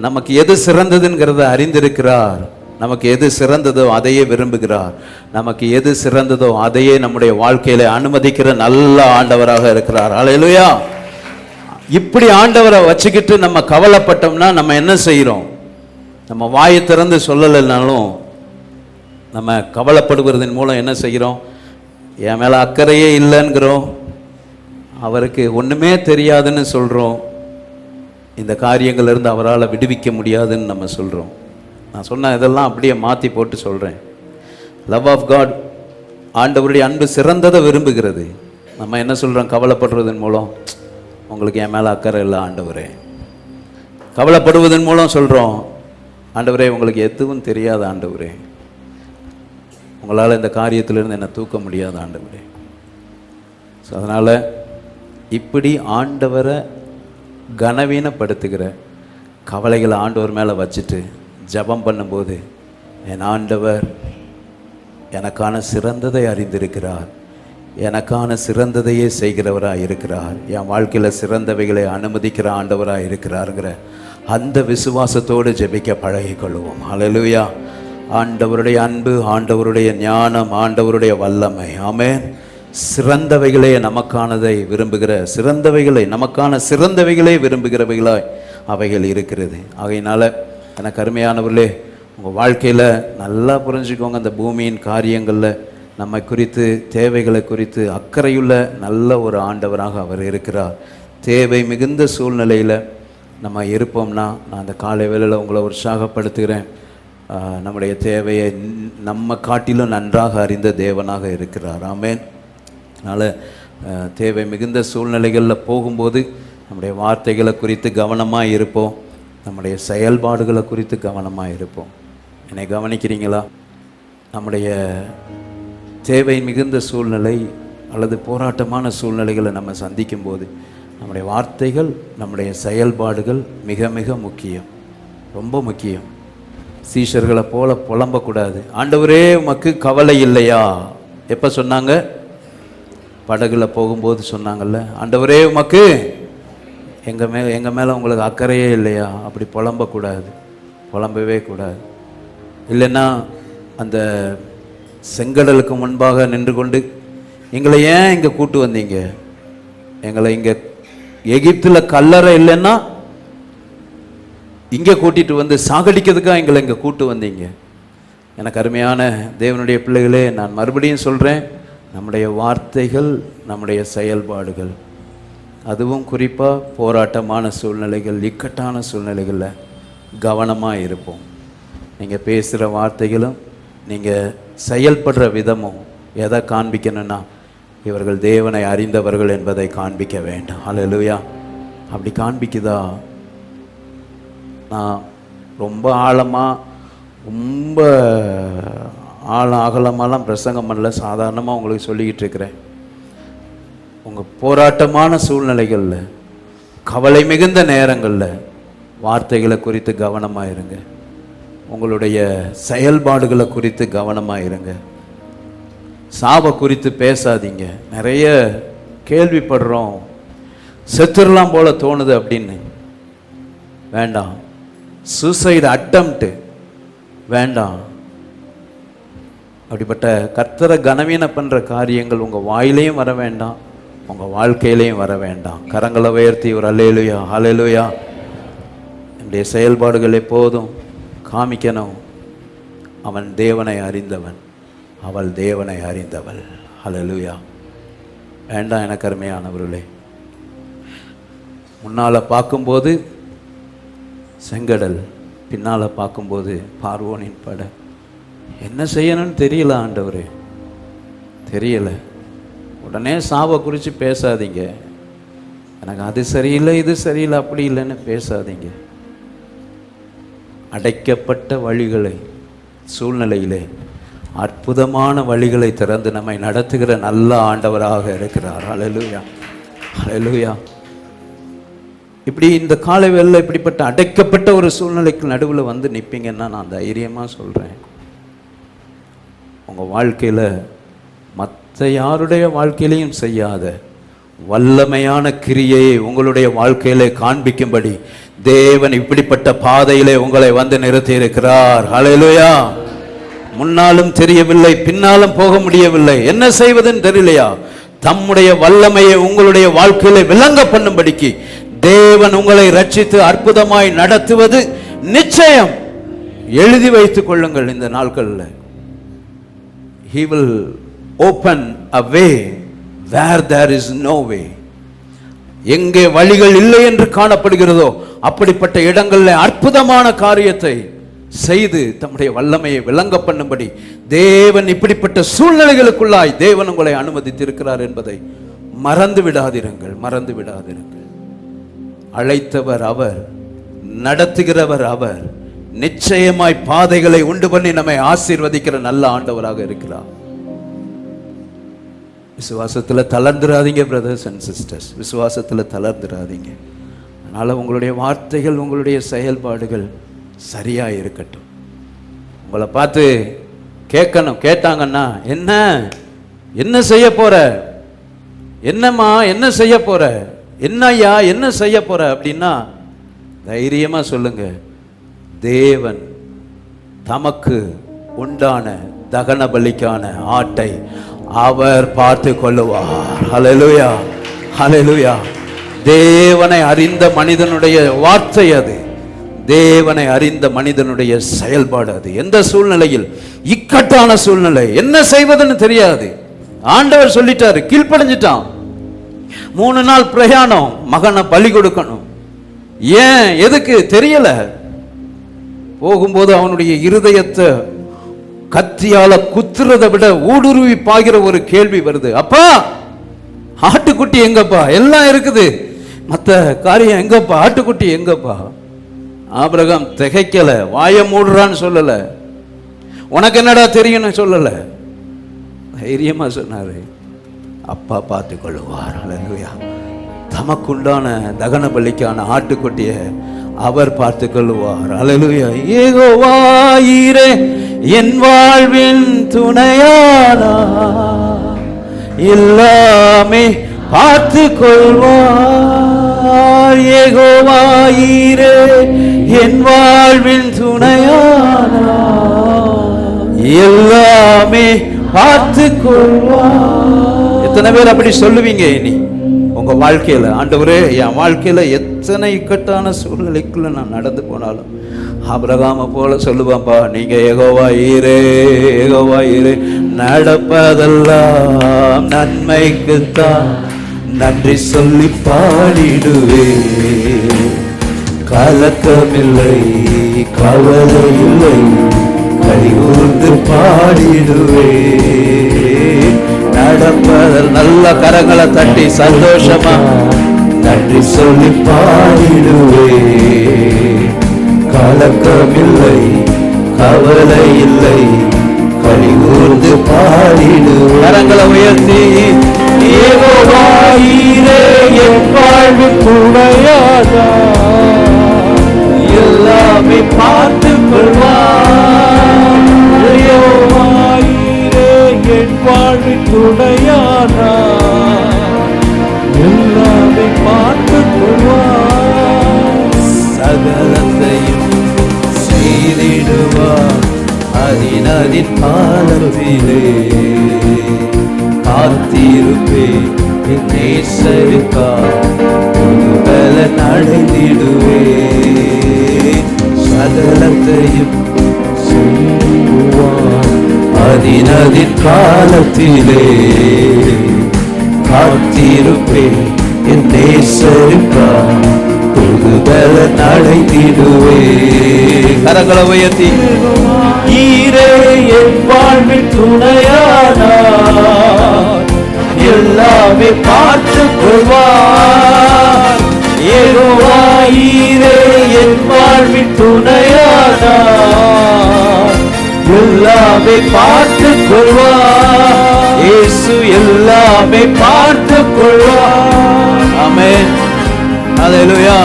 நமக்கு எது சிறந்ததுங்கிறத அறிந்திருக்கிறார். நமக்கு எது சிறந்ததோ அதையே விரும்புகிறார். நமக்கு எது சிறந்ததோ அதையே நம்முடைய வாழ்க்கையில அனுமதிக்கிற நல்ல ஆண்டவராக இருக்கிறார். ஹல்லேலூயா. இப்படி ஆண்டவரை வச்சுக்கிட்டு நம்ம கவலைப்பட்டோம்னா நம்ம என்ன செய்கிறோம்? நம்ம வாயை திறந்து சொல்லலைனாலும் நம்ம கவலைப்படுவதன் மூலம் என்ன செய்கிறோம்? என் மேலே அக்கறையே இல்லைங்கிறோம், அவருக்கு ஒன்றுமே தெரியாதுன்னு சொல்கிறோம், இந்த காரியங்கள்லேருந்து அவரால் விடுவிக்க முடியாதுன்னு நம்ம சொல்கிறோம். நான் சொன்ன இதெல்லாம் அப்படியே மாற்றி போட்டு சொல்கிறேன். லவ் ஆஃப் காட், ஆண்டவருடைய அன்பு சிறந்ததை விரும்புகிறது. நம்ம என்ன சொல்கிறோம்? கவலைப்படுவதன் மூலம் உங்களுக்கு என் மேலே அக்கறை இல்லை ஆண்டவரே. கவலைப்படுவதன் மூலம் சொல்கிறோம், ஆண்டவரே உங்களுக்கு எதுவும் தெரியாத ஆண்டவரே, உங்களால் இந்த காரியத்திலிருந்து என்னை தூக்க முடியாத ஆண்டவரே. ஸோ அதனால் இப்படி ஆண்டவரை கனவீனப்படுத்துகிற கவலைகளை ஆண்டவர் மேலே வச்சுட்டு ஜபம் பண்ணும்போது, என் ஆண்டவர் எனக்கான சிறந்ததை அறிந்திருக்கிறார், எனக்கான சிறந்ததையே செய்கிறவராக இருக்கிறார், என் வாழ்க்கையில் சிறந்தவைகளை அனுமதிக்கிற ஆண்டவராக இருக்கிறாருங்கிற அந்த விசுவாசத்தோடு ஜெபிக்க பழகிக்கொள்வோம். ஹல்லேலூயா. ஆண்டவருடைய அன்பு, ஆண்டவருடைய ஞானம், ஆண்டவருடைய வல்லமை. ஆமென். சிறந்தவைகளே நமக்கானதை விரும்புகிற, சிறந்தவைகளை நமக்கான சிறந்தவைகளே விரும்புகிறவைகளாய் அவைகள் இருக்கிறது. ஆகையினால எனக்கு அருமையானவர்களே, உங்கள் வாழ்க்கையில் நல்லா புரிஞ்சுக்கோங்க, அந்த பூமியின் காரியங்களில் நம்மை குறித்து, தேவைகளை குறித்து அக்கறையுள்ள நல்ல ஒரு ஆண்டவராக அவர் இருக்கிறார். தேவை மிகுந்த சூழ்நிலையில் நம்ம இருப்போம்னா, நான் அந்த காலை வேளையில் உங்களை உற்சாகப்படுத்துகிறேன். நம்முடைய தேவையை நம்ம காட்டிலும் நன்றாக அறிந்த தேவனாக இருக்கிறார். ஆமென். அதனால் தேவை மிகுந்த சூழ்நிலைகளில் போகும்போது நம்முடைய வார்த்தைகளை குறித்து கவனமாக இருப்போம், நம்முடைய செயல்பாடுகளை குறித்து கவனமாக இருப்போம். என்னை கவனிக்கிறீங்களா? நம்முடைய தேவை மிகுந்த சூழ்நிலை அல்லது போராட்டமான சூழ்நிலைகளை நம்ம சந்திக்கும்போது நம்முடைய வார்த்தைகள், நம்முடைய செயல்பாடுகள் மிக மிக முக்கியம், ரொம்ப முக்கியம். சீஷர்களை போல புலம்பக்கூடாது. ஆண்டவரே உமக்கு கவலை இல்லையா? எப்போ சொன்னாங்க? படகுல போகும்போது சொன்னாங்கல்ல, ஆண்டவரே உமக்கு எங்கள் மேலே உங்களுக்கு அக்கறையே இல்லையா? அப்படி புலம்பக்கூடாது, புலம்பவே கூடாது. இல்லைன்னா அந்த செங்கடலுக்கு முன்பாக நின்று கொண்டு, எங்களை ஏன் இங்கே கூட்டு வந்தீங்க? எங்களை இங்கே எகிப்தில் கல்லறை இல்லைன்னா இங்கே கூட்டிகிட்டு வந்து சாகடிக்கிறதுக்காக எங்களை இங்கே கூட்டு வந்தீங்க. எனக்கு அருமையான தேவனுடைய பிள்ளைகளே, நான் மறுபடியும் சொல்கிறேன், நம்முடைய வார்த்தைகள், நம்முடைய செயல்பாடுகள், அதுவும் குறிப்பாக போராட்டமான சூழ்நிலைகள், இக்கட்டான சூழ்நிலைகளில் கவனமாக இருப்போம். நீங்கள் பேசுகிற வார்த்தைகளும் நீங்கள் செயல்படுற விதமும் எதை காண்பிக்கணும்னா, இவர்கள் தேவனை அறிந்தவர்கள் என்பதை காண்பிக்க வேண்டும். அல்லேலூயா. அப்படி காண்பிக்குதா? நான் ரொம்ப ஆழமாக, ரொம்ப அகலமாலாம் பிரசங்கம் பண்ணல, சாதாரணமாக உங்களுக்கு சொல்லிக்கிட்டு இருக்கிறேன். உங்கள் போராட்டமான சூழ்நிலைகளில், கவலை மிகுந்த நேரங்களில் வார்த்தைகளை குறித்து கவனமாக இருங்க. உங்களுடைய செயல்பாடுகளை குறித்து கவனமாக இருங்க. சாவை குறித்து பேசாதீங்க. நிறைய கேள்விப்படுறோம், செத்துடலாம் போல தோணுது அப்படின்னு. வேண்டாம். சூசைடு அட்டம்ப்ட் வேண்டாம். அப்படிப்பட்ட கர்த்தரை கனவீனம் பண்ணுற காரியங்கள் உங்கள் வாயிலையும் வர வேண்டாம், உங்கள் வாழ்க்கையிலையும் வர வேண்டாம். கரங்களை உயர்த்தி ஒரு அல்லேலூயா, ஹல்லேலூயா. என்னுடைய செயல்பாடுகள் எப்போதும் காமிக்கணும், அவன் தேவனை அறிந்தவன், அவள் தேவனை அறிந்தவள். ஹல்லேலூயா. வேண்டாம் எனக்கு அருமையானவர்களே. முன்னால் பார்க்கும்போது செங்கடல், பின்னால் பார்க்கும்போது பார்வோனின் படை. என்ன செய்யணும்னு தெரியல ஆண்டவரே, தெரியலை. உடனே சாவை குறித்து பேசாதீங்க. எனக்கு அது சரியில்லை, இது சரியில்லை, அப்படி இல்லைன்னு பேசாதீங்க. அடைக்கப்பட்ட வழிகளை, சூழ்நிலையிலே அற்புதமான வழிகளை திறந்து நம்மை நடத்துகிற நல்ல ஆண்டவராக இருக்கிறார். ஹல்லேலூயா, ஹல்லேலூயா. இப்படி இந்த காலை வேளையில் இப்படிப்பட்ட அடைக்கப்பட்ட ஒரு சூழ்நிலைக்கு நடுவில் வந்து நிற்பீங்கன்னா, நான் தைரியமாக சொல்கிறேன், உங்கள் வாழ்க்கையில் மற்ற யாருடைய வாழ்க்கையிலையும் செய்யாத வல்லமையான கிரியையை உங்களுடைய வாழ்க்கையிலே காண்பிக்கும்படி தேவன் இப்படிப்பட்ட பாதையிலே உங்களை வந்து நிறுத்தி இருக்கிறார். ஹல்லேலூயா. முன்னாலும் தெரியவில்லை, பின்னாலும் போக முடியவில்லை, என்ன செய்வதுன்னு தெரியலையா? தம்முடைய வல்லமையை உங்களுடைய வாழ்க்கையிலே விளங்க பண்ணும்படிக்கு தேவன் உங்களை ரட்சித்து அற்புதமாய் நடத்துவது நிச்சயம். எழுதி வைத்துக் கொள்ளுங்கள். இந்த நாட்களில் He will open a way where there is no way. எங்கே வழிகள் இல்லை என்று காணப்படுகிறதோ அப்படிப்பட்ட இடங்களில் அற்புதமான காரியத்தை செய்து தம்முடைய வல்லமையை விளங்க பண்ணும்படி தேவன் இப்படிப்பட்ட சூழ்நிலைகளுக்குள்ளாய் தேவன் உங்களை அனுமதித்திருக்கிறார் என்பதை மறந்து விடாதிருங்கள், மறந்து விடாதிருங்கள். அழைத்தவர் அவர், நடத்துகிறவர் அவர். நிச்சயமாய் பாதைகளை உண்டு பண்ணி நம்மை ஆசீர்வதிக்கிற நல்ல ஆண்டவராக இருக்கிறார். விசுவாசத்தில் தளர்ந்துடாதீங்க பிரதர்ஸ் அண்ட் சிஸ்டர்ஸ், விசுவாசத்தில் தளர்ந்துடாதீங்க. அதனால் உங்களுடைய வார்த்தைகள், உங்களுடைய செயல்பாடுகள் சரியாக இருக்கட்டும். உங்களை பார்த்து கேட்கணும், கேட்டாங்கன்னா என்ன என்ன செய்ய போற, என்னம்மா என்ன செய்ய போற, என்னய்யா என்ன செய்ய போற அப்படின்னா தைரியமாக சொல்லுங்க, தேவன் தமக்கு உண்டான தகன பலிக்கான ஆட்டை அவர் பார்த்து கொள்ளுவார். ஹல்லேலூயா, ஹல்லேலூயா. தேவனை அறிந்த மனிதனுடைய வார்த்தை அது. தேவனை அறிந்த மனிதனுடைய செயல்பாடு அது. எந்த சூழ்நிலையில், இக்கட்டான சூழ்நிலை, என்ன செய்வதுன்னு தெரியாது. ஆண்டவர் சொல்லிட்டாரு, கீழ்ப்படைஞ்சிட்டான். 3 நாள் பிரயாணம், மகனை பலி கொடுக்கணும். ஏன், எதுக்கு தெரியல. போகும்போது அவனுடைய இருதயத்தை கத்தியால குத்துறதை விட ஊடுருவி பாய்கிற ஒரு கேள்வி வருது. அப்பா, ஆட்டுக்குட்டி எங்கப்பா? எல்லாம் இருக்குது, மற்ற காரியம் எங்கப்பா? ஆட்டுக்குட்டி எங்கப்பா? ஆபிரகாம் திகைக்கல, வாய மூடுறான்னு சொல்லல, உனக்கு என்னடா தெரியும்னு சொல்லல, தைரியமா சொன்னாரு, அப்பா பார்த்து கொள்ளுவார். அல்லேலூயா. தமக்குண்டான தகன பலிக்கான ஆட்டுக்குட்டிய அவர் பார்த்து கொள்ளுவார். அல்லேலூயா. யெகோவா ஈரே என் வாழ்வின் துணையானா, எல்லாமே பார்த்து கொள்வார். யெகோவா ஈரே என் வாழ்வின் துணையானா, எல்லாமே பார்த்து கொள்வார். எத்தனை பேர் அப்படி சொல்லுவீங்க இனி உங்க வாழ்க்கையில? ஆண்டவரே, என் வாழ்க்கையில எத்தனை இக்கட்டான சூழ்நிலைக்குள்ள நான் நடந்து போனாலும் ஆபிரகாமை போல சொல்லுவான்பா, நீங்க யெகோவா ஈரே, யெகோவா ஈரே, நடப்பதெல்லாம் நன்மைக்குத்தான், நன்றி சொல்லி பாடிடுவே, கலக்கமில்லை, கவலை இல்லை, கைகூர்ந்து பாடிடுவே, நடப்பதில் நல்ல கரங்களை தட்டி சந்தோஷமா நன்றி சொல்லி பாடிடுவே, கலக்கமில்லை, கவலை இல்லை, கைகூர்ந்து பாடிடுவே. கரங்களை உயர்த்தி, யெகோவா ஈரே என் வாழ்வின் துணையானா, எல்லாமே பார்த்து கொள்வார். யெகோவா ஈரே என் வாழ்வின் துணையானா, எல்லாமே பார்த்து கொள்வார். சகலத்தையும் செய்திடுவார், அதின் காலத்திலே காத்திருப்பேன், என் நேசருக்காய் பலன் அடைந்திடுவே. சகலத்தையும் செய்வார், அதின் காலத்திலே காத்திருப்பேன், என் நேசருக்காய் பலன் அடைந்திடுவே. கரங்களை உயர்த்தி, ஈரே என் வாழ்வின் துணையானார், எல்லாமே பார்த்து கொள்வார். யெகோவா ஈரே என் வாழ்வின் துணையானார், எல்லாமே பார்த்து கொள்வார். இயேசு எல்லாமே பார்த்து கொள்வார். ஆமென். அல்லேலூயா.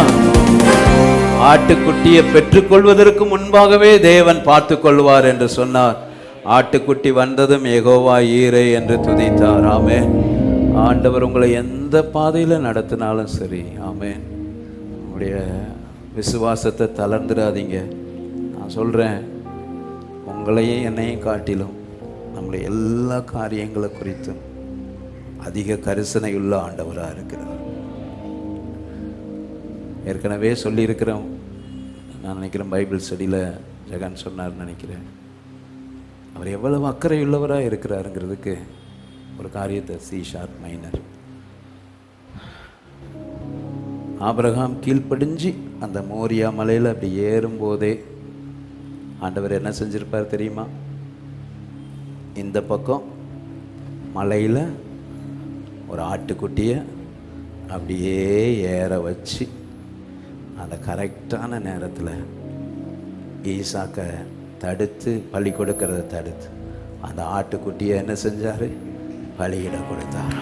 ஆட்டுக்குட்டியை பெற்றுக்கொள்வதற்கு முன்பாகவே தேவன் பார்த்து கொள்வார் என்று சொன்னார். ஆட்டுக்குட்டி வந்ததும் யெகோவா ஈரே என்று துதித்தார். ஆமென். ஆண்டவர் உங்களை எந்த பாதையில் நடத்தினாலும் சரி, ஆமென், உங்களுடைய விசுவாசத்தை தளர்ந்துடாதீங்க. நான் சொல்கிறேன், உங்களையும் என்னையும் காட்டிலும் நம்முடைய எல்லா காரியங்களை குறித்தும் அதிக கரிசனையுள்ள ஆண்டவராக இருக்கிறார். ஏற்கனவே சொல்லியிருக்கிறோம், நான் நினைக்கிறேன் பைபிள் ஸ்டடியில் ஜெகன் சொன்னார்னு நினைக்கிறேன். அவர் எவ்வளவு அக்கறையுள்ளவராக இருக்கிறாருங்கிறதுக்கு ஒரு காரியத்தை, சி ஷார்ப் மைனர், ஆபிரகாம் கீழ்ப்படிஞ்சு அந்த மோரியா மலையில் அப்படி ஏறும்போதே ஆண்டவர் என்ன செஞ்சிருப்பார் தெரியுமா? இந்த பக்கம் மலையில் ஒரு ஆட்டுக்குட்டியை அப்படியே ஏற வச்சு அந்த கரெக்டான நேரத்தில் ஈசாக்கை தடுத்து, பலி கொடுக்கறத தடுத்து அந்த ஆட்டுக்குட்டியை என்ன செஞ்சார்? பலியிட கொடுத்தார்.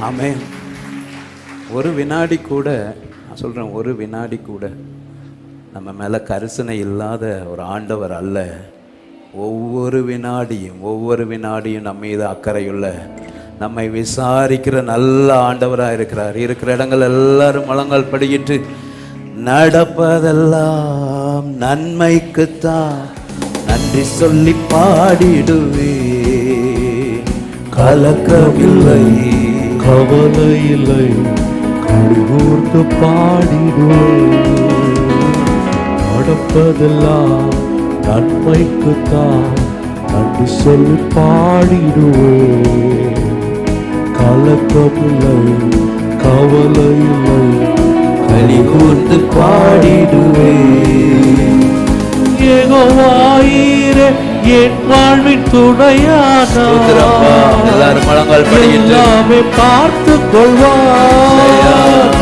ஆமென். ஒரு வினாடி கூட, நான் சொல்கிறேன், ஒரு வினாடி கூட நம்ம மேலே கரிசனை இல்லாத ஒரு ஆண்டவர் அல்ல. ஒவ்வொரு வினாடியும் நம்ம மீது அக்கறையுள்ள, நம்மை விசாரிக்கிற நல்ல ஆண்டவராக இருக்கிறார். இருக்கிற இடங்கள் எல்லாரும் முழங்கால் படிக்கிட்டு, நடப்பதெல்லாம் நன்மைக்குத்தான், நன்றி சொல்லி பாடிடுவே, கலக்கமில்லை, கவலை இல்லை, கைகூர்ந்து பாடிடுவே, நடப்பதெல்லாம் நன்மைக்குத்தான் நன்றி சொல்லி பாடிடுவேன். கலக்கமில்லை, கவலை இல்லை, களி கூர்ந்து பாடிடுவேன். யெகோவாயீரே என் வாழ்வின் ஸ்தோத்திரப்பா. எல்லாரும் முழங்கால் துணையானார், படியிட்டு எல்லாமே பார்த்து கொள்வார்.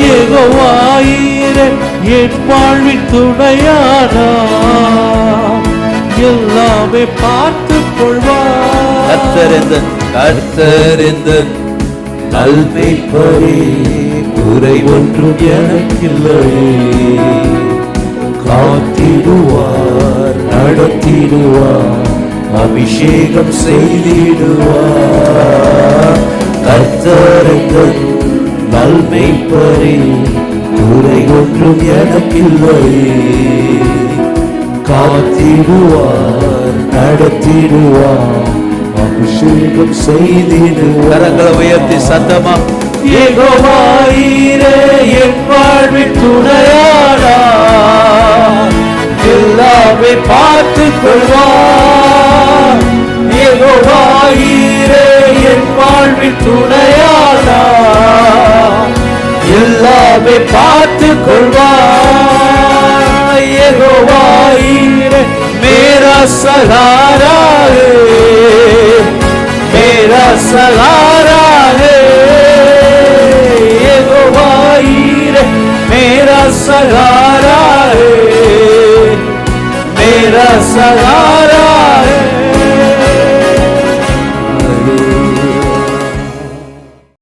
யெகோவாயீரே என் வாழ்வின் துணையானார், எல்லாமே பார்த்து கொள்வார். கர்த்தரெந்த நல்மேய்ப்பரே, குறை ஒன்றும் எனக்கில்லை. காத்திடுவார், நடத்திடுவார், அபிஷேகம் செய்திடுவார். கர்த்தரெந்த நல்மேய்ப்பரே, குறை ஒன்றும் எனக்கில்லை. காத்திடுவார், நடத்திடுவார், அபிஷேகம் செய்திடுவார். கரங்களை உயர்த்தி சத்தமா, யெகோவாயீரே என் வாழ்வின் துணையானார், எல்லாமே பார்த்து கொள்வார். யெகோவாயீரே என் வாழ்வின் துணையானார், எல்லாமே பார்த்து கொள்வார். யெகோவாயீரே मेरा सहारा है, मेरा सहारा है. यहोवायीरे मेरा सहारा है, मेरा सहारा